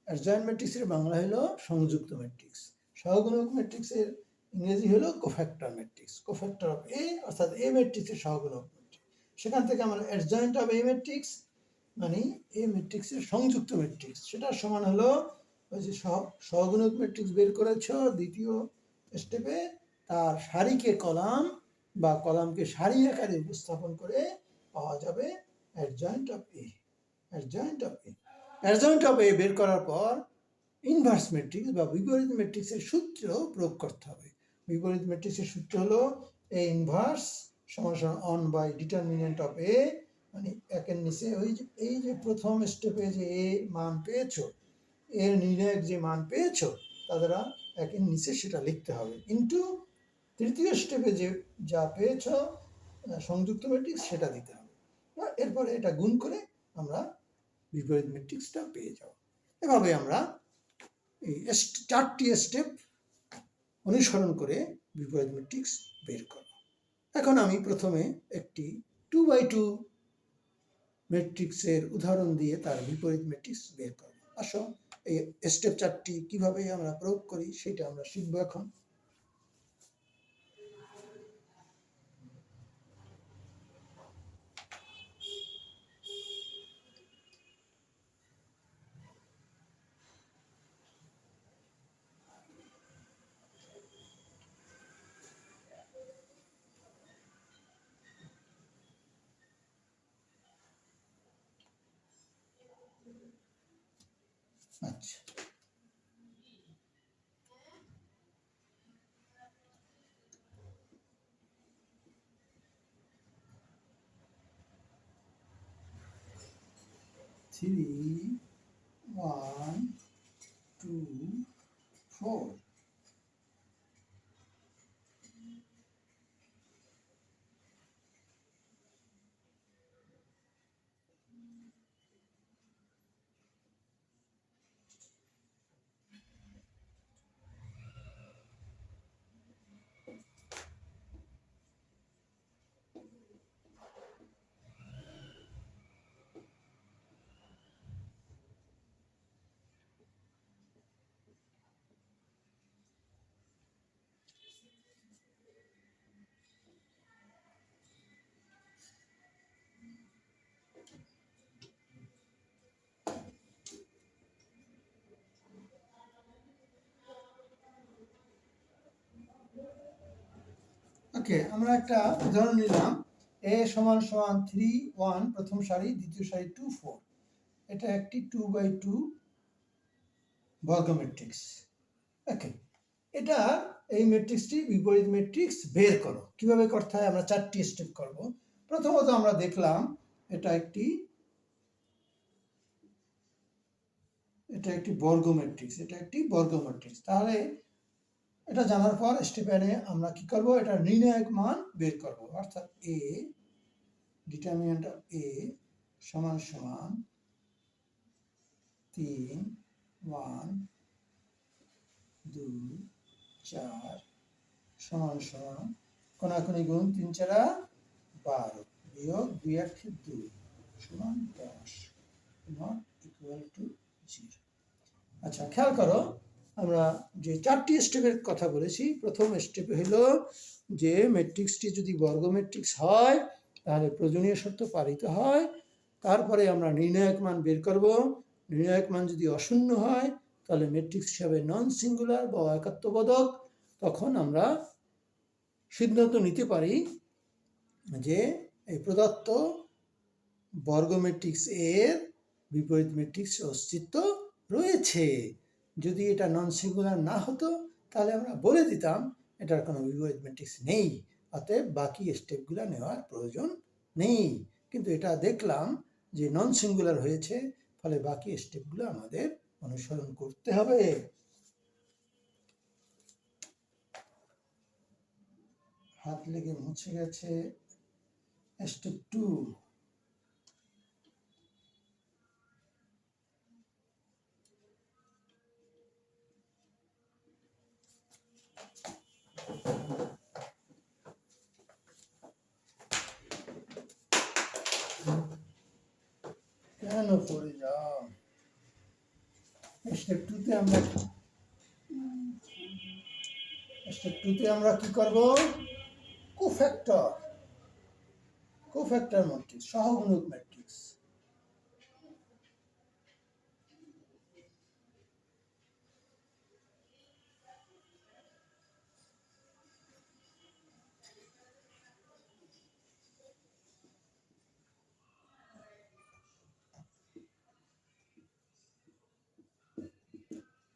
A: অ্যাডজয়েন্ট ম্যাট্রিক্সের বাংলা হলো সংযুক্ত ম্যাট্রিক্স। সহগুণক ম্যাট্রিক্সের ইংরেজি হলো কোফ্যাক্টর ম্যাট্রিক্স। কোফ্যাক্টর অফ এ অর্থাৎ এ ম্যাট্রিক্সের সহগুণক ম্যাট্রিক্স। সেখান থেকে আমরা অ্যাডজয়েন্ট অফ এ ম্যাট্রিক্স মানে এ ম্যাট্রিক্সের সংযুক্ত ম্যাট্রিক্স, সেটা সমান হলো ওই যে সহগুণক ম্যাট্রিক্স বের করেছ দ্বিতীয় স্টেপে, তার সারিকে কলাম বা কলামকে সারি আকারে উপস্থাপন করে পাওয়া যাবে adjoint of A. Adjoint of A, adjoint of A বের করার পর ইনভার্স ম্যাট্রিক্স বা বিপরীত ম্যাট্রিক্সের সূত্র প্রয়োগ করতে হবে। বিপরীত ম্যাট্রিক্সের সূত্র হলো এ ইনভার্স সমান সমান অন বাই ডিটারমিনেন্ট অফ এ, মানে একের নিচে ওই যে এই যে প্রথম স্টেপে যে এ মান পেয়েছো, এর নির্ণায়ক যে মান পেয়েছো তা দ্বারা একের নিচে সেটা লিখতে হবে, ইন্টু তৃতীয় স্টেপে যে যা পেয়েছ সংযুক্ত ম্যাট্রিক্স সেটা দিতে হবে। এরপরে এটা গুণ করে আমরা বিপরীত ম্যাট্রিক্সটা পেয়ে যাব। এভাবে আমরা এই 4টি স্টেপ অনুসরণ করে বিপরীত ম্যাট্রিক্স বের করব। এখন আমি প্রথমে একটি 2x2 ম্যাট্রিক্সের উদাহরণ দিয়ে তার বিপরীত ম্যাট্রিক্স বের করব। আসো এই স্টেপ 4টি কিভাবে আমরা প্রয়োগ করি সেটা আমরা শিখব এখন। আচ্ছা, থ্রি 1 2 4। ওকে, আমরা একটা উদাহরণ নিলাম এ সমান সমান 3 1 প্রথম সারি, দ্বিতীয় সারি 2 4। এটা একটি 2x2 বর্গ ম্যাট্রিক্স। ওকে, এটা এই ম্যাট্রিক্সটি বিপরীত ম্যাট্রিক্স বের করো। কিভাবে করতে হয় আমরা 4টি স্টেপ করব। প্রথমত আমরা দেখলাম এটা একটি বর্গ ম্যাট্রিক্স, এটা একটি বর্গ ম্যাট্রিক্স। তাহলে এটা জানার পর স্টেপ এ আমরা কি করব, এটা নির্ণায়ক মান বের করব, অর্থাৎ এ ডিটারমিনেন্ট অফ এ সমান সমান 3 1 2 4 সমান সমান কোনাকুনি গুণ 3 4 12 বিয়োগ 2 1 2 সমান 10 নট ইকুয়াল টু 0। আচ্ছা, খেয়াল করো আমরা যে 4টি স্টেপের কথা বলেছি, প্রথম স্টেপে হলো যে ম্যাট্রিক্সটি যদি বর্গ ম্যাট্রিক্স হয় তাহলে প্রয়োজনীয় শর্ত পালিত হয়। তারপরে আমরা নির্ণায়ক মান বের করব। নির্ণায়ক মান যদি অশূন্য হয় তাহলে ম্যাট্রিক্স হিসাবে নন সিঙ্গুলার বা একাত্মবোধক। তখন আমরা সিদ্ধান্ত নিতে পারি যে এই প্রদত্ত বর্গ ম্যাট্রিক্স এর বিপরীত ম্যাট্রিক্স অস্তিত্ব রয়েছে। যদি এটা নন সিঙ্গুলার না হতো তাহলে আমরা বলে দিতাম এটার কোনো বিপরীত ম্যাট্রিক্স নেই, অতএব বাকি স্টেপগুলো নেওয়ার প্রয়োজন নেই। কিন্তু এটা দেখলাম যে নন সিঙ্গুলার হয়েছে, ফলে বাকি স্টেপগুলো আমাদের অনুসরণ করতে হবে। হাত লেগে মুছে গেছে। স্টেপ 2, কেন পড়ে যাও। স্টেপ 2তে আমরা কি করব, কোফ্যাক্টর কোফ্যাক্টর ম্যাট্রিক্স, সহগুণক matrix.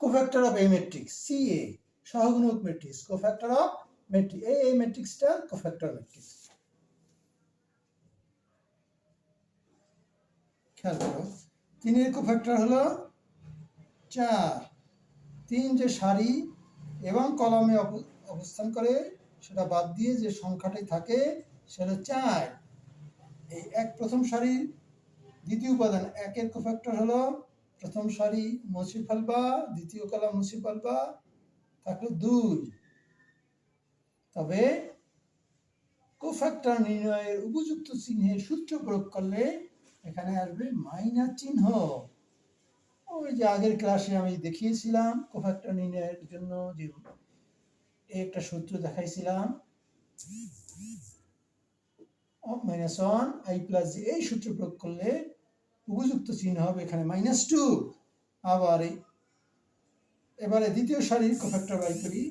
A: Cofactor of A matrix, CA, সহগুণক ম্যাট্রিক্স, কোফ্যাক্টর অফ ম্যাট্রিক্স, এই ম্যাট্রিক্সটা কোফ্যাক্টর ম্যাট্রিক্স। খেয়াল করো, 3-এর কোফ্যাক্টর হলো 4। 3 যে সারি এবং কলামে অবস্থান করে সেটা বাদ দিয়ে যে সংখ্যাটাই থাকে সেটা 4। এই প্রথম সারির দ্বিতীয় উপাদান 1-এর কোফ্যাক্টর হলো প্রথম সারি মুছে ফেলবা, দ্বিতীয় কলাম মুছে ফেলবা, থাকলো 2। তবে কোফ্যাক্টর নির্ণয়ের উপযুক্ত চিহ্নের সূত্র প্রয়োগ করলে এখানে আসবে মাইনাস চিহ্ন। ওই যে আগের ক্লাসে আমি দেখিয়েছিলাম কোফ্যাক্টর নির্ণয়ের জন্য যে একটা সূত্র দেখাইছিলাম, -1 i + j, এই সূত্র প্রয়োগ করলে উপযুক্ত চিহ্ন হবে এখানে -2। আবার এবারে দ্বিতীয় সারির কোফ্যাক্টর বাই করি।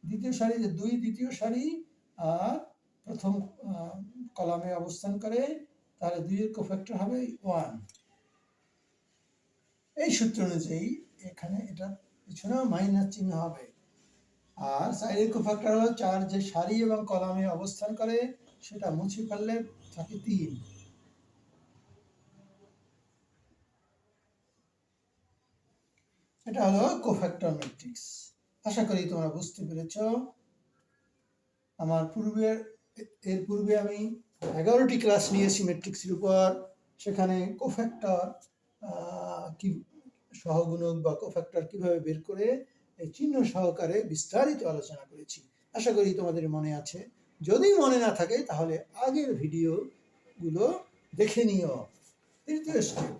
A: দ্বিতীয় সারি যে 2 দ্বিতীয় সারি আর প্রথম কলামে অবস্থান করে, তাহলে 2-এর কোফ্যাক্টর হবে 1। এই সূত্র অনুযায়ী এখানে এটা পিছনেও মাইনাস চিহ্ন হবে। আর 4-এর কোফ্যাক্টর হলো 4 যে সারি এবং কলামে অবস্থান করে সেটা মুছে ফেললে থাকে 3। এটা হলো কোফ্যাক্টর ম্যাট্রিক্স। আশা করি তোমরা বুঝতে পেরেছো। আমার এর পূর্বে আমি 11টি ক্লাস নিয়েছি ম্যাট্রিক্সের উপর। সেখানে কোফ্যাক্টর কি, সহগুণক বা কোফ্যাক্টর কিভাবে বের করে এই চিহ্ন সহকারে বিস্তারিত আলোচনা করেছি। আশা করি তোমাদের মনে আছে। যদি মনে না থাকে তাহলে আগের ভিডিওগুলো দেখে নিও। তৃতীয় স্টেপ,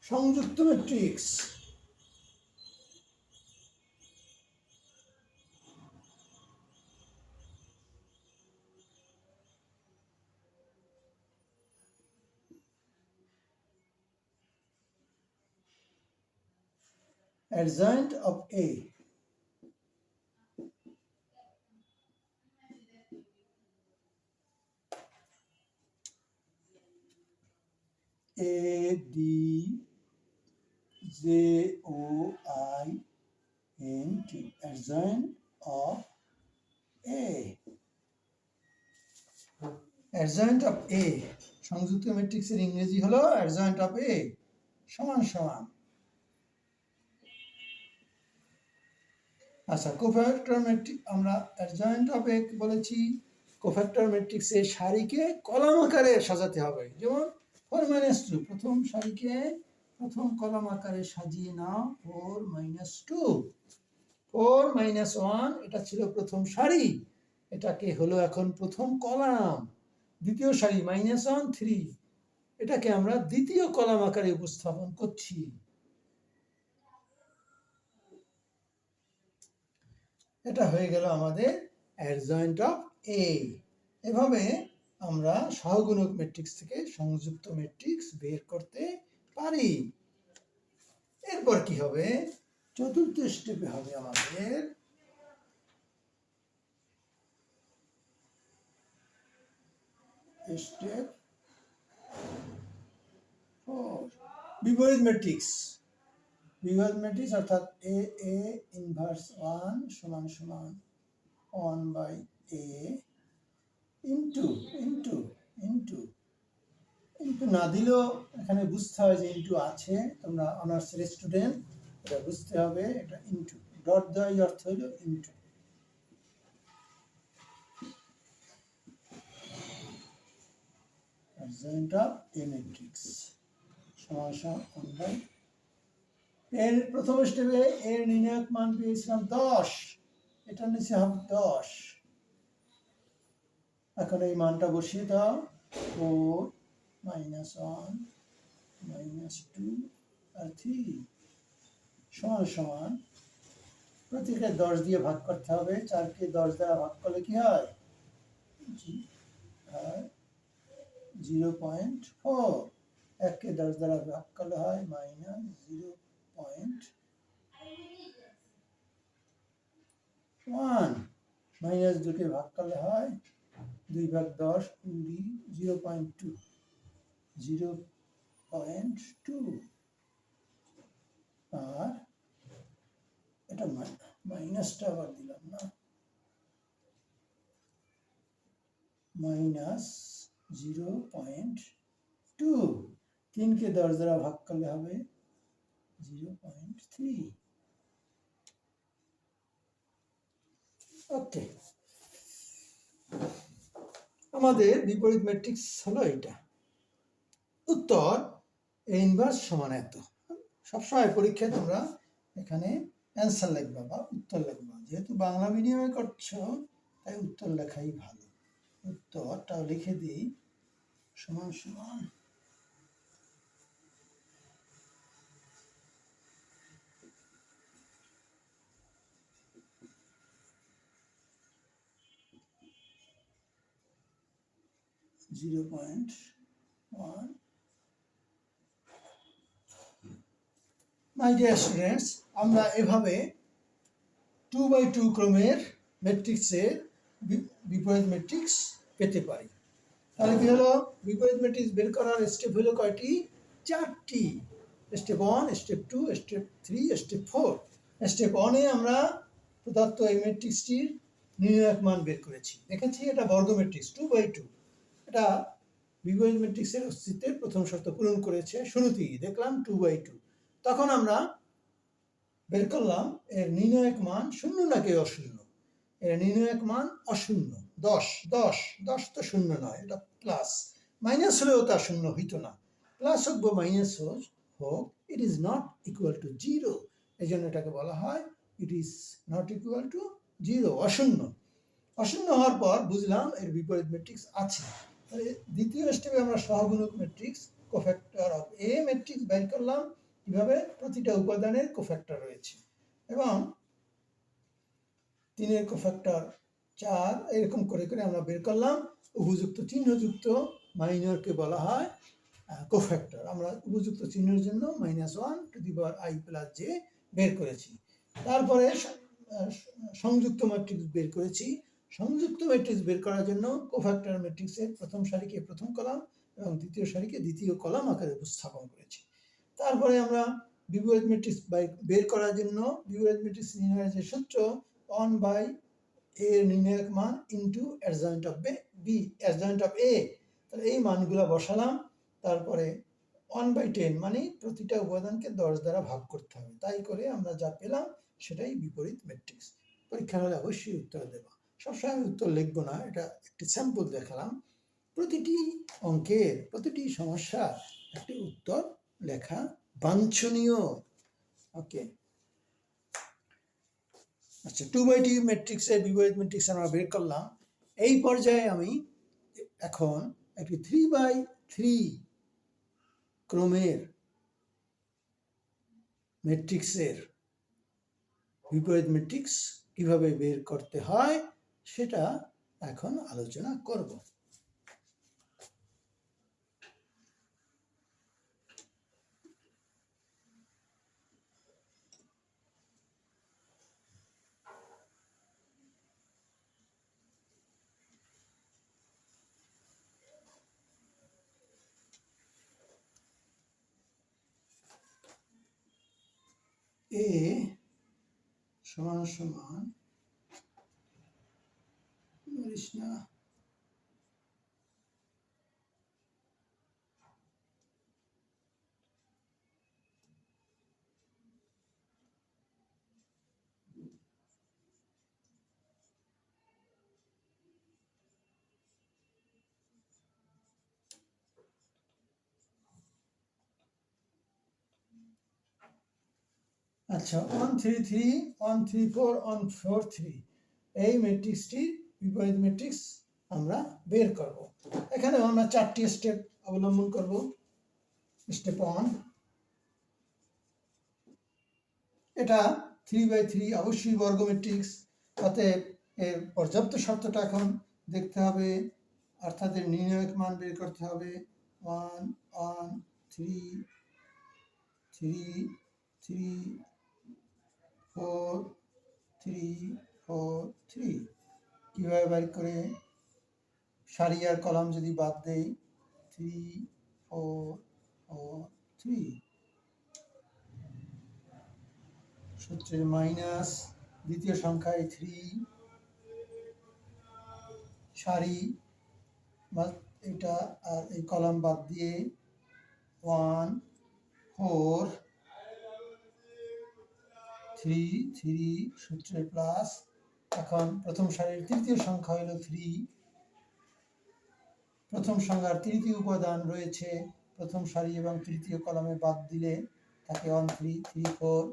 A: সংযুক্ত matrix. Adjoint of A, ADJOINT, adjoint of A। adjoint of A, সংযুক্ত ম্যাট্রিক্সের ইংরেজি হলো adjoint of A সমান সমান। আচ্ছা, কোফ্যাক্টর ম্যাট্রিক্স আমরা adjoint of A বলেছি। কোফ্যাক্টর ম্যাট্রিক্সের সারিকে কলাম আকারে সাজাতে হবে। যেমন 4-2, প্রথম সারিকে প্রথম কলাম আকারে সাজিয়ে নাও 4-2। 4-1 এটা ছিল প্রথম সারি, এটাকে হলো এখন প্রথম কলাম। দ্বিতীয় সারি -1 3, এটাকে আমরা দ্বিতীয় কলাম আকারে উপস্থাপন করছি। এটা হয়ে গেল আমাদের adjoint of A। এভাবে আমরা সহগুণক ম্যাট্রিক্স থেকে সংযুক্ত ম্যাট্রিক্স বের করতে পারি। এরপর কি হবে? চতুর্থ স্টেপে হবে আমাদের স্টেপ 4, বিপরীত ম্যাট্রিক্স। বিপরীত ম্যাট্রিক্স অর্থাৎ A ইনভার্স 1 সমান সমান 1/A ইন্টু না দিলেও এখানে বুঝতে হয় যে ইন্টু আছে। তোমরা অনার্সের স্টুডেন্ট, এটা বুঝতে হবে। এটা ইন্টু, ডট দেওয়ার অর্থ হলো into. adjoint of A matrix সমান সমান 1/, এর প্রথম স্টেপে এর নির্ণায়ক মান পেয়েছিলাম 10, এটা নিচে হবে 10। এখন এই মানটা বসিয়ে দাও, 4-1 -2 আর 3 সমান সমান প্রতিকে 10 দিয়ে ভাগ করতে হবে। 4কে 10 দ্বারা ভাগ করলে কি হয়? 0.4। 1কে 10 দ্বারা ভাগ করলে হয় -0.1। -2কে ভাগ করলে হয় 2 ভাগ 10 20 0.2 0.2। আর এটা মাইনাসটা আবার দিলাম না, -0.2। 3কে 10 দ্বারা ভাগ করলে হবে 0.3। ওকে, আমাদের বিপরীত ম্যাট্রিক্স হলো এটা। উত্তর এ ইনভার্স সমান এত। সবসময় পরীক্ষায় তোমরা এখানে অ্যান্সার লিখবা বা উত্তর লিখবা। যেহেতু বাংলা মিডিয়ামে করছো তাই উত্তর লেখাই ভালো। উত্তরটা লিখে দিই সমান সমান (0.1). মাই ডিয়ার স্টুডেন্টস, আমরা এভাবে 2x2 ক্রমের ম্যাট্রিক্সের বিপরীত ম্যাট্রিক্স পেতে পারি। তাহলে কি হলো? বিপরীত ম্যাট্রিক্স বের করার স্টেপ হলো কয়টি? 4টি। Step 1, step 2, step 3, step 4। Step 1-এ আমরা প্রদত্ত এই ম্যাট্রিক্সটির নির্ণায়ক মান বের করেছি। দেখেছি এটা বর্গ ম্যাট্রিক্স 2x2। এটা বিপরীত ম্যাট্রিক্সের অস্তিত্বের প্রথম শর্ত পূরণ করেছে। শুরুতেই দেখলাম 2x2। তখন আমরা বের করলাম এর নির্ণায়ক মান শূন্য নাকি অশূন্য। এর নির্ণায়ক মান অশূন্য। 10 10 10 তো শূন্য নয়, এটা প্লাস। মাইনাস হলেও তা শূন্য হইতো না। প্লাস হোক বা মাইনাস হোক, it is not equal to 0। এই জন্য এটাকে বলা হয় it is not equal to 0, অশূন্য। অশূন্য হওয়ার পর বুঝলাম এর বিপরীত ম্যাট্রিক্স আছে। তাহলে দ্বিতীয় স্টেপে আমরা সহগুণক matrix cofactor of A matrix বের করলাম। কিভাবে? প্রতিটা উপাদানের কোফ্যাক্টর রয়েছে এবং 3-এর কোফ্যাক্টর 4, এরকম করে করে আমরা বের করলাম। উপযুক্ত চিহ্নযুক্ত মাইনরকে বলা হয় কোফ্যাক্টর। আমরা উপযুক্ত চিহ্নের জন্য -1 j বের করেছি। তারপরে সংযুক্ত ম্যাট্রিক্স বের করেছি। সংযুক্ত ম্যাট্রিক্স বের করার জন্য কোফ্যাক্টর ম্যাট্রিক্সের প্রথম সারিকে প্রথম কলাম এবং দ্বিতীয় সারিকে দ্বিতীয় কলাম আকারে উপস্থাপন করেছি। তারপরে আমরা বিপরীত ম্যাট্রিক্স বের করার জন্য বিপরীত ম্যাট্রিক্স নির্ণয়ের যে সূত্র 1/a এর নির্ণায়ক মান into adjoint of B adjoint of A. তাহলে এই মানগুলো বসালাম। তারপরে 1/10 মানে প্রতিটা উপাদানকে 10 দ্বারা ভাগ করতে হবে। তাই করে আমরা যা পেলাম সেটাই বিপরীত ম্যাট্রিক্স। পরীক্ষা হলে অবশ্যই উত্তর দেব। সবসময় আমি উত্তর লিখবো না, এটা একটি স্যাম্পল দেখালাম। প্রতিটি অঙ্কের প্রতিটি সমস্যার একটি উত্তর লেখা বাঞ্ছনীয়। ওকে, আচ্ছা, 2/2 ম্যাট্রিক্সের বিপরীত ম্যাট্রিক্স আমরা বের করলাম। এই পর্যায়ে আমি এখন একটি 3/3 ক্রমের ম্যাট্রিক্সের বিপরীত ম্যাট্রিক্স কিভাবে বের করতে হয় সেটা এখন আলোচনা করব। এ সমান সমান না আচ্ছা, 1 3 3 1 3 4 1 4 3 এই ম্যাট্রিক্সটির বিপরীত ম্যাট্রিক্স আমরা বের করব। এখানে আমরা 4টি স্টেপ অবলম্বন করব। স্টেপ 1, এটা 3/3 অবশ্যই বর্গ ম্যাট্রিক্স, অতএব এর পর্যাপ্ত শর্তটা এখন দেখতে হবে, অর্থাৎ এর নির্ণায়ক মান বের করতে হবে। 1 1 3 3 3 4 3 4 3। কিভাবে বের করে? সারি আর কলাম যদি বাদ দেই, 3 4 4 3, সূত্রের মাইনাস দ্বিতীয় সংখ্যায় 3, সারি এটা আর এই কলাম বাদ দিয়ে 1 4 3 3, সূত্রের প্লাস। এখন প্রথম সারির তৃতীয় সংখ্যা হলো 3, প্রথম সংখ্যার তৃতীয় উপাদান রয়েছে প্রথম সারি এবং তৃতীয় কলামে বাদ দিলে থাকে 1 3 3 4।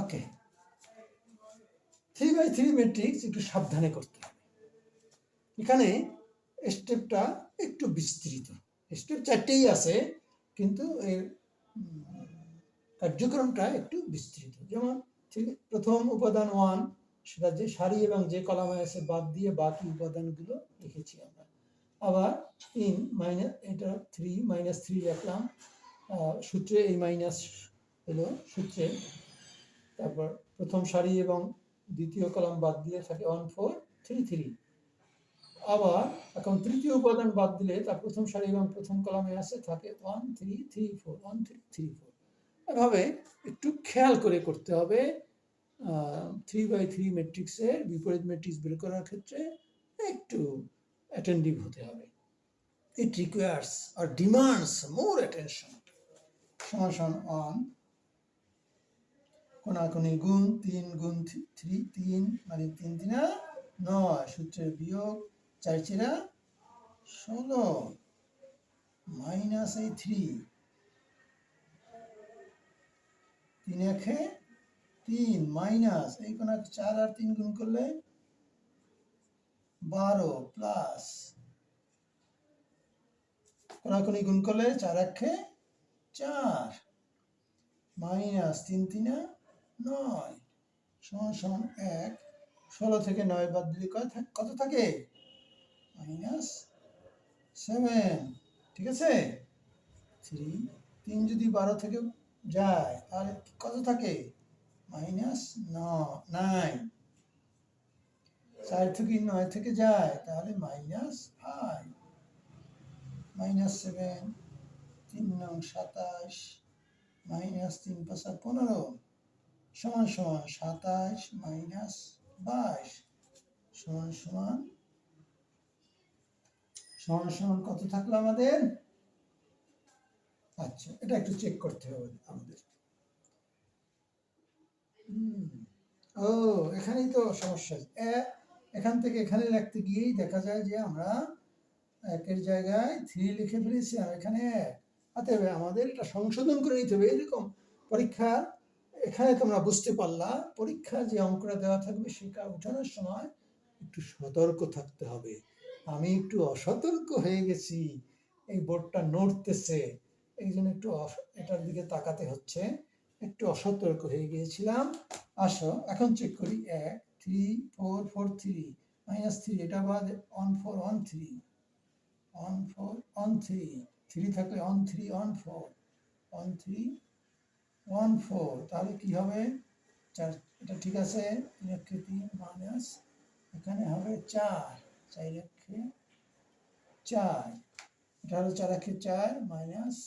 A: ওকে, 3/3 ম্যাট্রিক্স একটু সাবধানে করতে হবে। এখানে স্টেপটা একটু বিস্তৃত, স্টেপ 4টেই আছে, কিন্তু এর কার্যক্রমটা একটু বিস্তৃত। যেমন প্রথম উপাদান 1, সেটা যে সারি এবং যে কলামে আছে বাদ দিয়ে বাকি উপাদানগুলো লিখেছি আমরা। আবার 3 মাইনাস, এটা 3 -3 রাখলাম, সূত্রে এই মাইনাস হলো সূত্রে। তারপর প্রথম সারি এবং দ্বিতীয় কলাম বাদ দিয়ে থাকে 1 4 3 3। আবার এখন তৃতীয় উপাদান বাদ দিলে তার প্রথম সারি এবং প্রথম কলামে আছে থাকে 1 3 3 4 1 3 3 4। এভাবে একটু খেয়াল করে করতে হবে। 3/3 ম্যাট্রিক্সের বিপরীত ম্যাট্রিক্স বের করার ক্ষেত্রে একটু অ্যাটেন্টিভ হতে হবে। It requires or demands more attention. সমান 1, কোনাকুনি গুণ 3 গুণ 3 3 মানে 3 3 9, সূত্রের বিয়োগ 4 4 16 মাইনাস এই 3 3 1 3 মাইনাস এই কোনা 4 আর 3 গুণ করলে 12 প্লাস কোনাকুনি গুণ করলে 4 1 4 মাইনাস 3 3 9 সমান 1। 16 থেকে 9 বাদ দিলে কত থাকে? -7। ঠিক আছে, 3 যদি 12 থেকে যায় তাহলে কত থাকে? -9। 4 থেকে 9 থেকে যায় তাহলে -5, -7, 3 9 27, -3 5 15, সমান 27 -22, সমান কত থাকলো আমাদের? আচ্ছা, এটা একটু চেক করতে হবে আমাদের। ও, এখানেই তো সমস্যা। এখান থেকে এখানে লিখতে গিয়েই দেখা যায় যে আমরা 1-এর জায়গায় 3 লিখে ফেলেছিলাম, এখানে 1। অতএব আমাদের এটা সংশোধন করে নিতে হবে। এরকম পরীক্ষা, এখানে তোমরা বুঝতে পারলা, পরীক্ষা যে অঙ্কটা দেওয়া থাকবে সেটা উঠানোর সময় একটু সতর্ক থাকতে হবে। আমি একটু অসতর্ক হয়ে গেছি, এই বোর্ডটা নড়তেছে, এই জন্য একটু এটার দিকে তাকাতে হচ্ছে, একটু অসতর্ক হয়ে গিয়েছিলাম। আসো এখন চেক করি। 1 3 4 4 3 -3, এটা বাদ 1 4 1 3 1 4 1 3 3 থাকলে 1 3 1 4 1 3 1 4, তাহলে কি হবে? 4, এটা ঠিক আছে। 3 1 3 মাইনাস এখানে হবে 4 4 1 4, এটা হলো 4 1 4 মাইনাস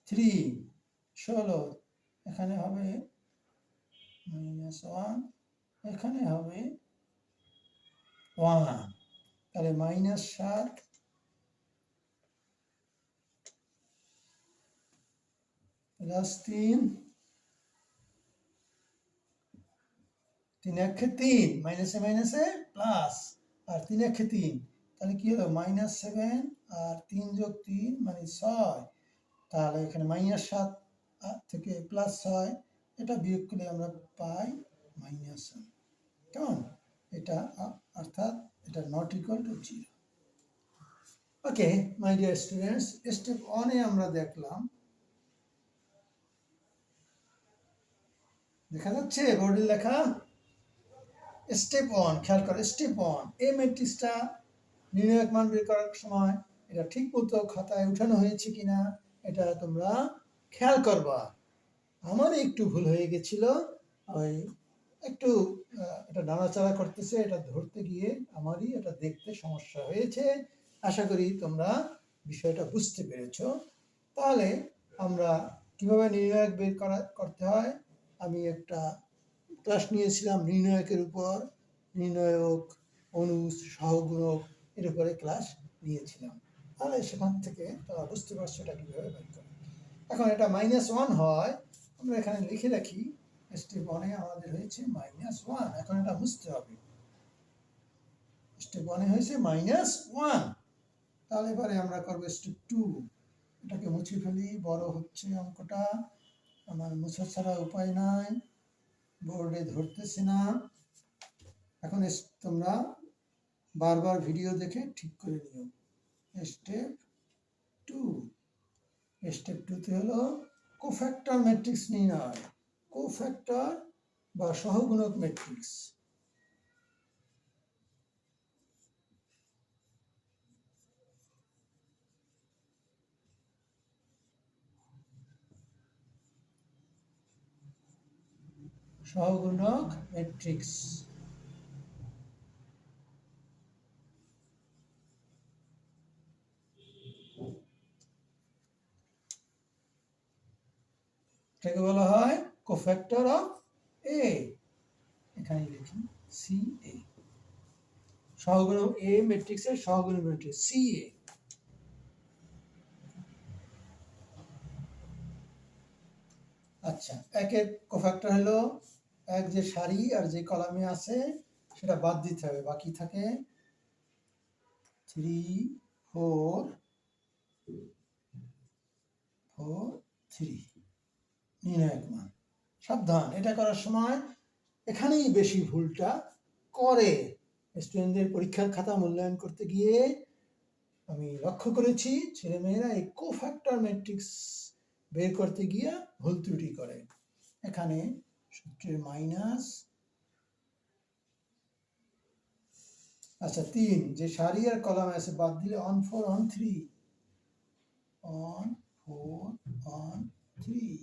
A: 3 16, এখানে হবে -1, এখানে হবে 1, তাহলে -7 প্লাস 3 3 1 3, মাইনাসে মাইনাসে প্লাস, আর 3 1 3, তাহলে কি হলো? -7 আর 3 যোগ 3 মানে 6, তাহলে এখানে -7 থেকে +6, এটা বিয়োগ করলে আমরা পাই -1। কেমন? এটা অর্থাৎ এটা not equal to 0। Okay my dear students, step 1 আমরা দেখলাম, দেখা যাচ্ছে বোর্ডে লেখা স্টেপ 1। খেয়াল করো, স্টেপ 1 এই ম্যাট্রিক্সটা নির্ণায়ক মান বের করার সময় এটা ঠিক মতো খাতায় উঠানো হয়েছে কিনা এটা তোমরা খেয়াল করবা। আমার একটু ভুল হয়ে গেছিল, ওই একটু এটা নাড়াচাড়া করতেছে, এটা ধরতে গিয়ে আমারই এটা দেখতে সমস্যা হয়েছে। আশা করি তোমরা বিষয়টা বুঝতে পেরেছো। তাহলে আমরা কিভাবে নির্ণায়ক বের করতে হয়, আমি একটা ক্লাস নিয়েছিলাম নির্ণায়কের উপর, নির্ণায়ক, অনুজ, সহগুণক এর উপরে ক্লাস নিয়েছিলাম। তাহলে সেখান থেকে তোমরা বুঝতে পারছো এটা কিভাবে বের করে। এখন এটা -1 হয়, আমরা এখানে লিখে রাখি স্টেপ 1 আমাদের হয়েছে -1। এখন এটা বুঝতে হবে, স্টেপ 1 হয়েছে -1। তাহলে এবারে আমরা করবো স্টেপ 2। এটাকে মুছে ফেলি, বড় হচ্ছে অঙ্কটা, আমার মুছা ছাড়া উপায় নাই, বোর্ডে ধরতেছে না। এখন তোমরা বারবার ভিডিও দেখে ঠিক করে নিও। স্টেপ 2, স্টেপ 2তে হলো কোফ্যাক্টর ম্যাট্রিক্স নির্ণয়, কোফ্যাক্টর বা সহগুণক ম্যাট্রিক্স। সহগুণক ম্যাট্রিক্স এটাকে বলা হয় কোফ্যাক্টর অফ এ। এখানে লিখি সি এ, সহগুণক এ ম্যাট্রিক্সের সহগুণক ম্যাট্রিক্স সি এ। আচ্ছা, একের কোফ্যাক্টর হলো এক যে সারি আর যে কলামে আছে সেটা বাদ দিতে হবে, বাকি থাকে 3 4 4 3 নির্ণায়ক মান। সাবধান, এটা করার সময় এখানেই বেশি ভুলটা করে স্টুডেন্টদের। পরীক্ষার খাতা মূল্যায়ন করতে গিয়ে আমি লক্ষ্য করেছি ছেলেমেয়েরা এই কোফ্যাক্টর ম্যাট্রিক্স বের করতে গিয়ে ভুল ত্রুটি করে। এখানে সূত্রের মাইনাস, আচ্ছা 3 যে সারি আর কলামে আছে বাদ দিলে অন 4 অন 3, অন 4 অন 3।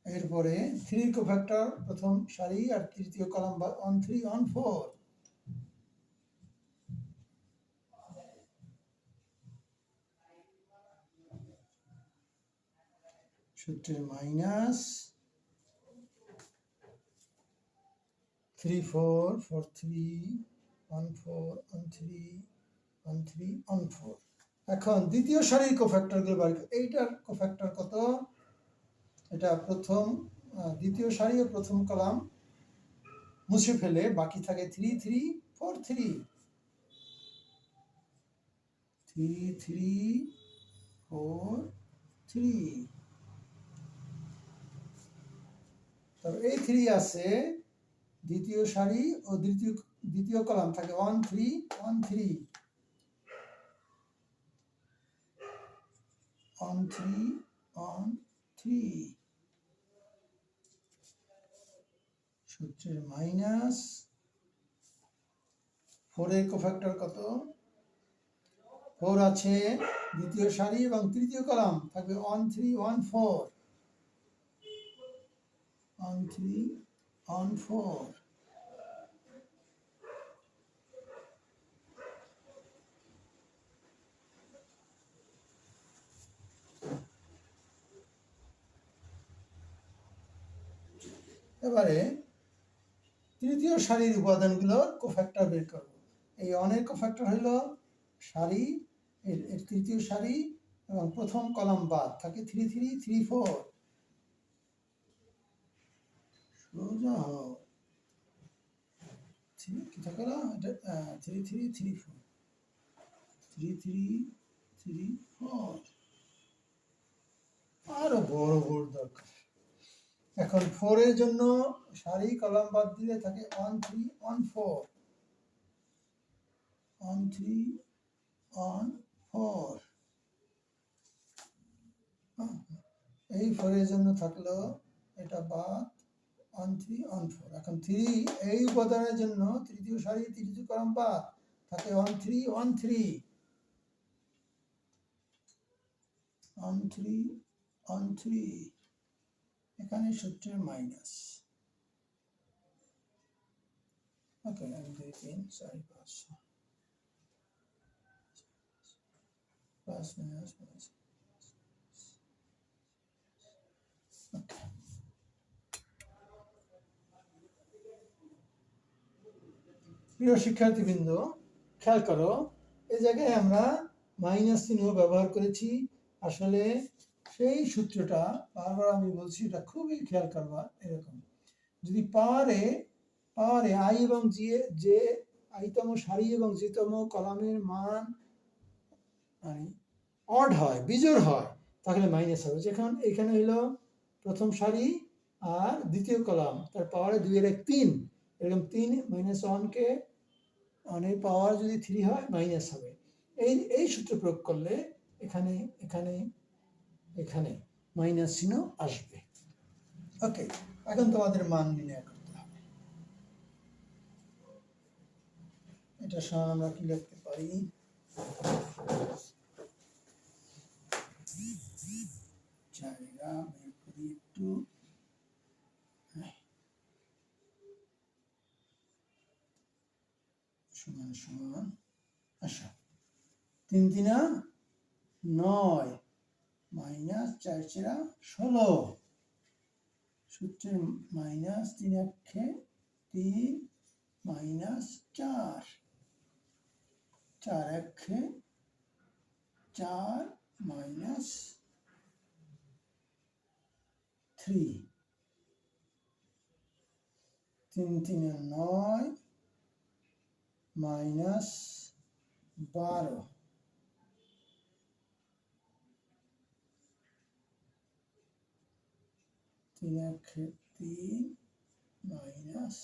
A: এরপরে 3 কোফ্যাক্টর প্রথম সারি আর তৃতীয় কলাম অন 3 অন 4। সূত্রের মাইনাস 3 4 4 3 1 4 1 3 1 3 1 4। এখন দ্বিতীয় সারির কোফ্যাক্টরগুলো বার করি। এইটার কোফ্যাক্টর কত? এটা প্রথম দ্বিতীয় সারি ও প্রথম কলাম মুছে ফেলে বাকি থাকে 3 3 4 3 3 3 4 3। তবে এই 3 আছে দ্বিতীয় সারি ও দ্বিতীয় কলাম থাকে 1 3 1 3 1 3 1 3। সূত্রের মাইনাস 4 এর কোফ্যাক্টর কত? 4 আছে দ্বিতীয় সারি এবং তৃতীয় কলাম থাকবে 1 3 1 4 1 3 1 4। এবারে তৃতীয় সারির উপাদানগুলোর কোফ্যাক্টর বের করব। এই অনের কোফ্যাক্টর হলো সারি এর তৃতীয় সারি এবং প্রথম কলাম বাদ থাকে 3 3 3 4। সোজা হও, কি থাকে না এটা 3 3 3 4 3 3 3 4। আরো বড় বোর্ড দরকার। এখন 4 এর জন্য সারি কলাম বাদ দিলে থাকে 1 3 1 4 1 3 1 4 এই 4 এর জন্য থাকলো এটা বাদ 1 3 1 4 এখন 3 এই উপাদানের জন্য তৃতীয় সারি তৃতীয় কলাম বাদ থাকে 1 3 1 3 1 3 1 3 এখানে সূত্রের মাইনাস ওকে 1 2 3 4 5 প্লাস মাইনাস প্লাস ওকে প্রিয় শিক্ষার্থীবৃন্দ খেয়াল করো এই জায়গায় আমরা মাইনাস চিহ্ন ব্যবহার করেছি আসলে সেই সূত্রটা বারবার আমি বলছি এটা খুবই খেয়াল করবা এরকম যদি পাওয়ারে আই এবং যে আইতম সারি এবং যেতম কলামের মান মানে অড হয় বিজোড় হয় তাহলে মাইনাস হবে যেখানে এখানে হলো প্রথম সারি আর দ্বিতীয় কলাম তার পাওয়ারে 2 এর 1 3 এরকম 3 মাইনাস 1 কে অনের পাওয়ার যদি 3 হয় মাইনাস হবে এই সূত্র প্রয়োগ করলে এখানে এখানে এখানে মাইনাস চিহ্ন আসবে ওকে এখন তোমাদের মান নির্ণয় করতে হবে এটা সমান আমরা কি লিখতে পারি জায়গা বের করি একটু সমান সমান আচ্ছা 3 3 9 মাইনাস 4 4 16 সূত্রের মাইনাস 3 একে 3 মাইনাস 4 4 একে 4 মাইনাস 3 3 3 9 মাইনাস 12 3 একে 3 মাইনাস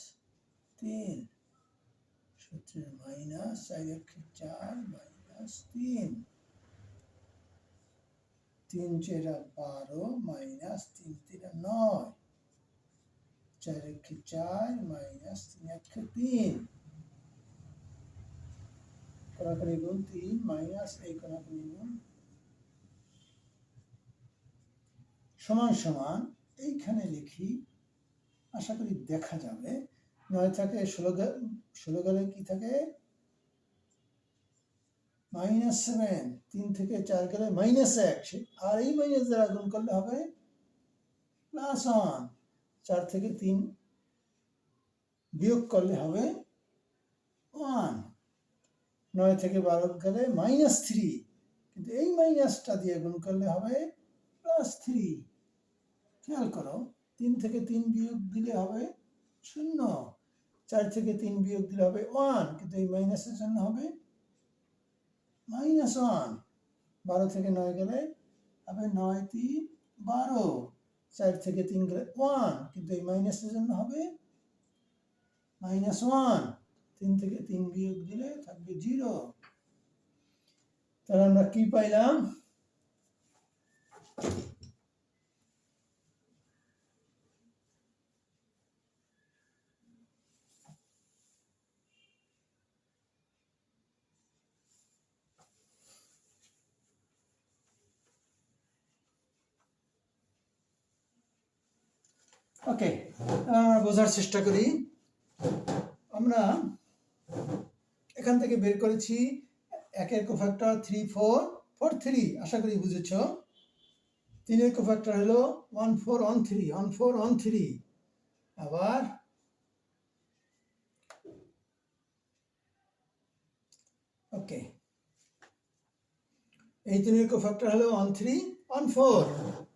A: 3 সূত্রের মাইনাস 4 একে 4 মাইনাস 3 3 4 12 মাইনাস 3 3 9 4 একে 4 মাইনাস 3 একে 3 কড়াকড়ি গুণ 3 মাইনাস এই কড়াকড়ি গুণ সমান সমান এইখানে লিখি আশা করি দেখা যাবে 9 থাকে 16 গেলে কি থাকে মাইনাস 7 3 থেকে 4 গেলে মাইনাস 1 আর এই মাইনাস দ্বারা গুণ করলে হবে প্লাস 1 4 থেকে 3 বিয়োগ করলে হবে 1 9 থেকে 12 গেলে মাইনাস 3 কিন্তু এই মাইনাসটা দিয়ে গুণ করলে হবে প্লাস 3 খেয়াল করো 3 থেকে 3 বিয়োগ দিলে হবে 0 4 থেকে 3 বিয়োগ দিলে হবে 1 কিন্তু এই মাইনাসের জন্য হবে মাইনাস 1 12 থেকে 9 গেলে হবে 9 3 12 4 থেকে 3 গেলে 1 কিন্তু এই মাইনাসের জন্য হবে মাইনাস 1 3 থেকে 3 বিয়োগ দিলে থাকবে 0 তাহলে আমরা কি পাইলাম ওকে আমরা বোঝার চেষ্টা করি আমরা এখান থেকে বের করেছি একের কোফ্যাক্টর 3 4 4 3 আশা করি বুঝেছো তিনের কোফ্যাক্টর হলো 1 4 1 3 1 4 1 3 আবার ওকে এই তিনের কোফ্যাক্টর হলো 1 3 1 4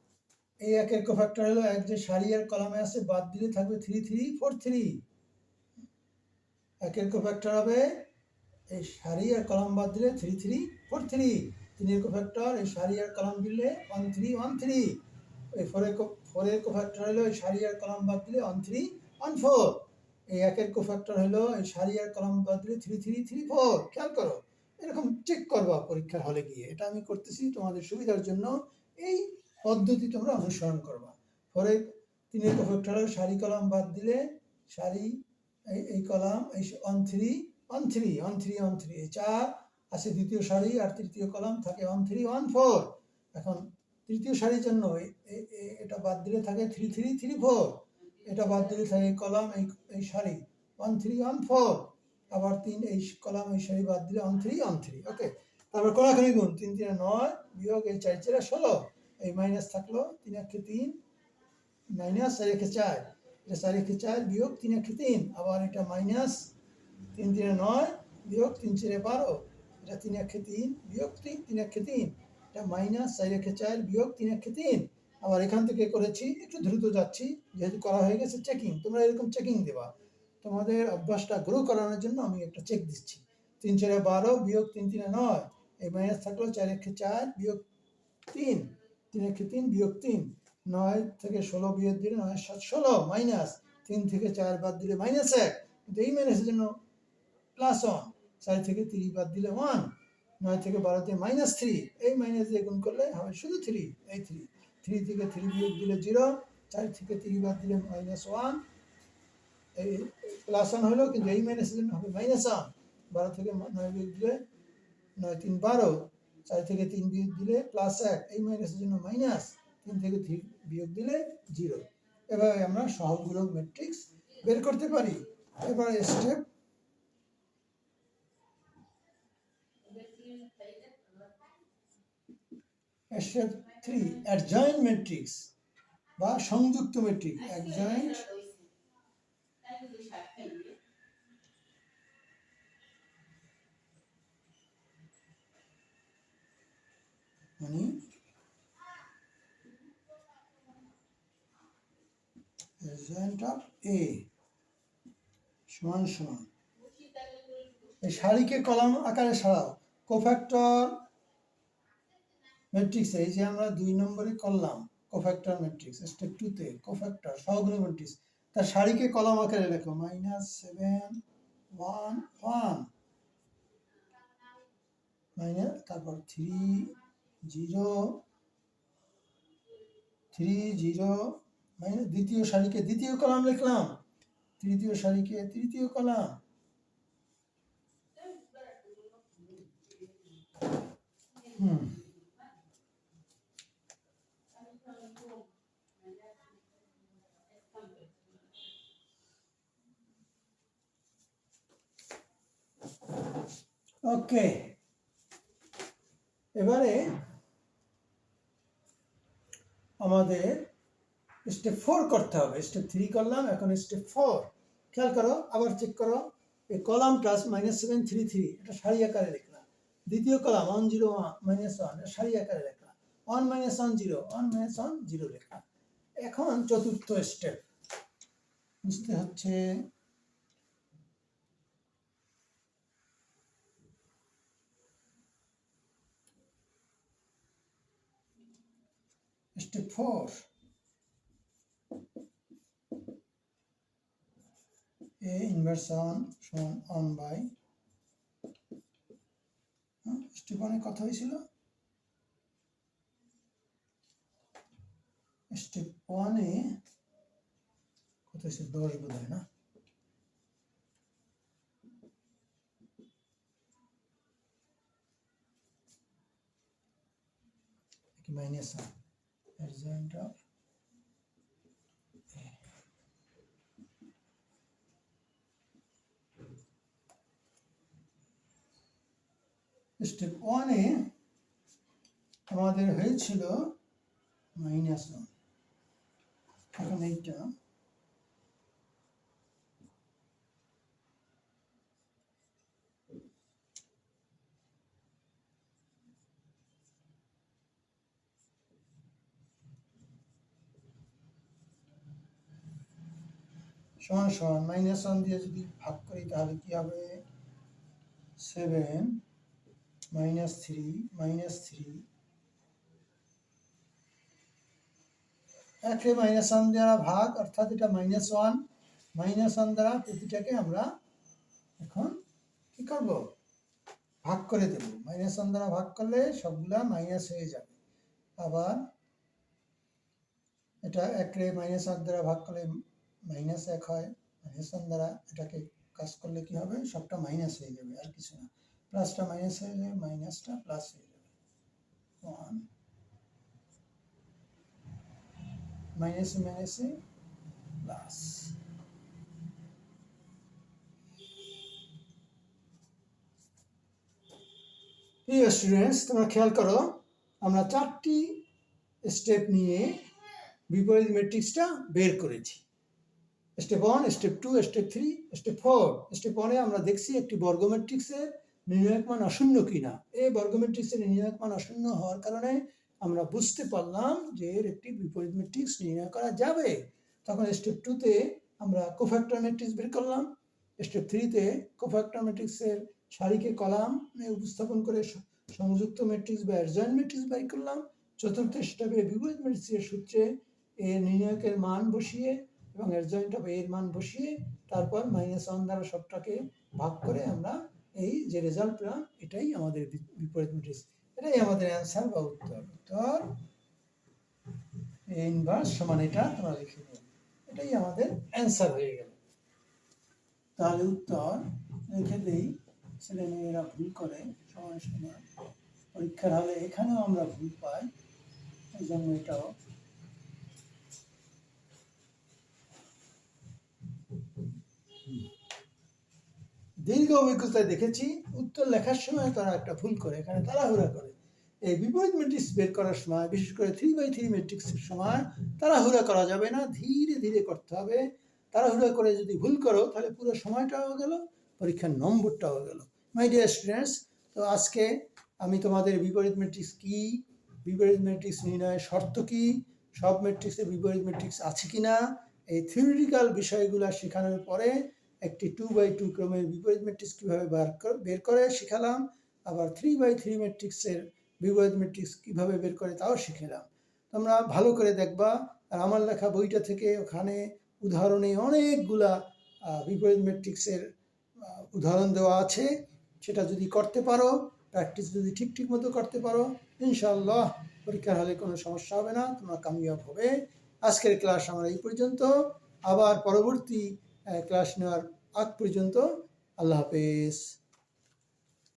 A: এই একের কোফ্যাক্টর হলো এক যে সারি আর কলামে আছে বাদ দিলে থাকবে 3 3 4 3 একের কোফ্যাক্টর হবে এই সারি আর কলাম বাদ দিলে 3 3 4 3 তিনের কোফ্যাক্টর এই সারি আর কলাম দিলে 1 3 1 3 এই 4 এর কোফ্যাক্টর হলো এই সারি আর কলাম বাদ দিলে 1 3 1 4। এই 1 এর কোফ্যাক্টর হলো এই সারি আর কলাম বাদ দিলে 3 3 3 4। খেয়াল করো, এরকম চেক করবা পরীক্ষার হলে গিয়ে। এটা আমি করতেছি তোমাদের সুবিধার জন্য, এই পদ্ধতি তোমরা অনুসরণ করবা। 4 এর 3 এর কোফ্যাক্টর হলো সারি কলাম বাদ দিলে সারি এই কলাম এই 1 3 1 3 1 3 1 3 এই 4 আছে দ্বিতীয় সারি আর তৃতীয় কলাম থাকে 1 3 1 4। এখন তৃতীয় সারির জন্য এটা বাদ দিলে থাকে 3 3 3 4। এটা বাদ দিলে থাকে কলাম এই সারি 1 3 1 4। আবার 3 এই কলাম এই সারি বাদ দিলে 1 3 1 3। ওকে, তারপর কোনাকুনি গুণ 3 3 9 বিয়োগ এই 4 4 16। এই মাইনাস থাকলো 3 1 3 মাইনাস 4 1 4। এটা 4 1 4 বিয়োগ 3 1 3। আবার এটা মাইনাস 3 3 9 বিয়োগ 3 4 12। এটা 3 1 3 বিয়োগ 3 3 1 3। এটা মাইনাস 4 1 4 বিয়োগ 3 1 3। আবার এখান থেকে করেছি, একটু দ্রুত যাচ্ছি যেহেতু করা হয়ে গেছে চেকিং। তোমরা এরকম চেকিং দেবা, তোমাদের অভ্যাসটা গ্রো করানোর জন্য আমি একটা চেক দিচ্ছি। 3 4 12 বিয়োগ 3 3 9। এই মাইনাস থাকলো 4 1 4 বিয়োগ 3 3 1 3 বিয়োগ 3। 9 থেকে 16 বিয়োগ দিলে 9 7 16 মাইনাস 3 থেকে 4 বাদ দিলে মাইনাস 1। কিন্তু এই মাইনাসের জন্য প্লাস 1। 4 থেকে 3 বাদ দিলে 1। 9 থেকে 12 তে মাইনাস 3। এই মাইনাস দিয়ে গুণ করলে হবে শুধু 3। এই 3 3 থেকে 3 বিয়োগ দিলে 0। 4 থেকে 3 বাদ দিলে মাইনাস 1। এই প্লাস 1 হলো, কিন্তু এই মাইনাসের জন্য হবে মাইনাস 1। 12 থেকে 9 বিয়োগ দিলে 9 3 12। 4 থেকে 3 বিয়োগ দিলে প্লাস 1। এই মাইনাসের জন্য মাইনাস। 3 থেকে 3 বিয়োগ দিলে 0। এভাবে আমরা সহগুণক ম্যাট্রিক্স বের করতে পারি। এবার স্টেপ স্টেপ 3 অ্যাডজয়েন্ট ম্যাট্রিক্স বা সংযুক্ত ম্যাট্রিক্স। অ্যাডজয়েন্ট মানে অ্যাডজয়েন্ট অফ এ সমান সমান এই সারিকে কলাম আকারে সারাও। কোফ্যাক্টর ম্যাট্রিক্স এই যে আমরা 2 নম্বরে করলাম কোফ্যাক্টর ম্যাট্রিক্স স্টেপ 2 তে কোফ্যাক্টর সহগুণক ম্যাট্রিক্স, তার সারিকে কলাম আকারে লেখো -7 1 1 মাইনাস তারপর 3 0 3 0 মাইনাস দ্বিতীয় সারিকে দ্বিতীয় কলাম লিখলাম, তৃতীয় সারিকে তৃতীয় কলাম। ওকে, এবারে আমাদের স্টেপ 4 করতে হবে। স্টেপ 3 করলাম, এখন স্টেপ 4। খেয়াল করো, আবার চেক করো। এই কলাম প্লাস -7 3 3 এটা সারি আকারে লিখলাম। দ্বিতীয় কলাম 1 0 1 এটা সারি আকারে লিখলাম। 1 1 0 1 1 0 লেখা। এখন চতুর্থ স্টেপ বুঝতে হচ্ছে স্টেপ 4 a ইনভার্স 1 সমান 1 বাই স্টেপ 1 এ কথা হয়েছিল। স্টেপ 1 এ কত হয়েছে 10 বোধহয় না। মাইনাস 1 অ্যাডজয়েন্ট অফ স্টেপ 1 এ আমাদের হয়েছিল -1। এখন এইটা সমান সমান -1 দিয়ে যদি ভাগ করি তাহলে কি হবে 7 -3 -3 একে -1 দ্বারা ভাগ, অর্থাৎ এটা -1, -1 দ্বারা প্রতিটাকে আমরা এখন কি করব, ভাগ করে দেব। -1 দ্বারা ভাগ করলে সবগুলা মাইনাস হয়ে যাবে। আবার এটা একে -8 দ্বারা ভাগ করলে -1 হয়, -1 দ্বারা এটাকে কাজ করলে কি হবে, সবটা মাইনাস হয়ে যাবে, আর কিছু না। প্লাসটা মাইনাস হয়ে যাবে, মাইনাসটা প্লাস হয়ে যাবে। 1 মাইনাসে মাইনাসে প্লাস। প্রিয় স্টুডেন্টস, তোমরা খেয়াল করো, আমরা 4টি স্টেপ নিয়ে বিপরীত ম্যাট্রিক্সটা বের করেছি। Step 1, step 2, step 3, step 4। Step 1-এ আমরা দেখছি একটি বর্গ ম্যাট্রিক্সের নির্ণায়ক মান অশূন্য কিনা। এই বর্গ ম্যাট্রিক্সের নির্ণায়ক মান অশূন্য হওয়ার কারণে আমরা বুঝতে পারলাম যে এর একটি বিপরীত ম্যাট্রিক্স নির্ণয় করা যাবে। তখন স্টেপ 2-তে আমরা কোফ্যাক্টর ম্যাট্রিক্স বের করলাম। স্টেপ 3-তে কোফ্যাক্টর ম্যাট্রিক্সের সারিকে কলামে উপস্থাপন করে সংযুক্ত ম্যাট্রিক্স বা অ্যাডজয়েন্ট ম্যাট্রিক্স বের করলাম। চতুর্থ স্টেপে বিপরীত ম্যাট্রিক্সের সূত্রে এর নির্ণায়কের মান বসিয়ে এবং অ্যাডজয়েন্ট অফ এর মান বসিয়ে তারপর -1 দ্বারা সবটাকে ভাগ করে আমরা এই যে রেজাল্ট পেলাম, এটাই আমাদের বিপরীত ম্যাট্রিক্স। এটাই আমাদের অ্যান্সার বা উত্তর। উত্তর ইনভার্স সমান এটা তোমরা লিখে নিও, এটাই আমাদের অ্যান্সার হয়ে গেল। তাহলে উত্তর লিখে দেই। ছেলেমেয়েরা ভুল করে সময় সময় পরীক্ষার হলে, এখানেও আমরা ভুল পাই, এই জন্য এটাও দীর্ঘ অভিজ্ঞতায় দেখেছি উত্তর লেখার সময় তারা একটা ভুল করে, এখানে তাড়াহুড়া করে। এই বিপরীত ম্যাট্রিক্স বের করার সময়, বিশেষ করে 3/3 ম্যাট্রিক্সের সময় তাড়াহুড়া করা যাবে না, ধীরে ধীরে করতে হবে। তাড়াহুড়া করে যদি ভুল করো তাহলে পুরো সময়টাও গেল, পরীক্ষার নম্বরটাও গেল। মাই ডিয়ার স্টুডেন্টস, তো আজকে আমি তোমাদের বিপরীত ম্যাট্রিক্স কি, বিপরীত ম্যাট্রিক্স নির্ণয়ের শর্ত কি, সব ম্যাট্রিক্সে বিপরীত ম্যাট্রিক্স আছে কিনা, এই থিওরিটিক্যাল বিষয়গুলো শেখানোর পরে একটি 2/2 ক্রমের বিপরীত ম্যাট্রিক্স কীভাবে বের করে শিখালাম। আবার 3/3 ম্যাট্রিক্সের বিপরীত ম্যাট্রিক্স কীভাবে বের করে তাও শিখালাম। তোমরা ভালো করে দেখবা, আর আমার লেখা বইটা থেকে ওখানে উদাহরণে অনেকগুলা বিপরীত ম্যাট্রিক্সের উদাহরণ দেওয়া আছে। সেটা যদি করতে পারো, প্র্যাকটিস যদি ঠিক মতো করতে পারো, ইনশাআল্লাহ পরীক্ষার হলে কোনো সমস্যা হবে না, তোমরা কামিয়াব হবে। আজকের ক্লাস আমরা এই পর্যন্ত। আবার পরবর্তী ক্লাস নেওয়ার আগ পর্যন্ত আল্লাহ হাফেজ।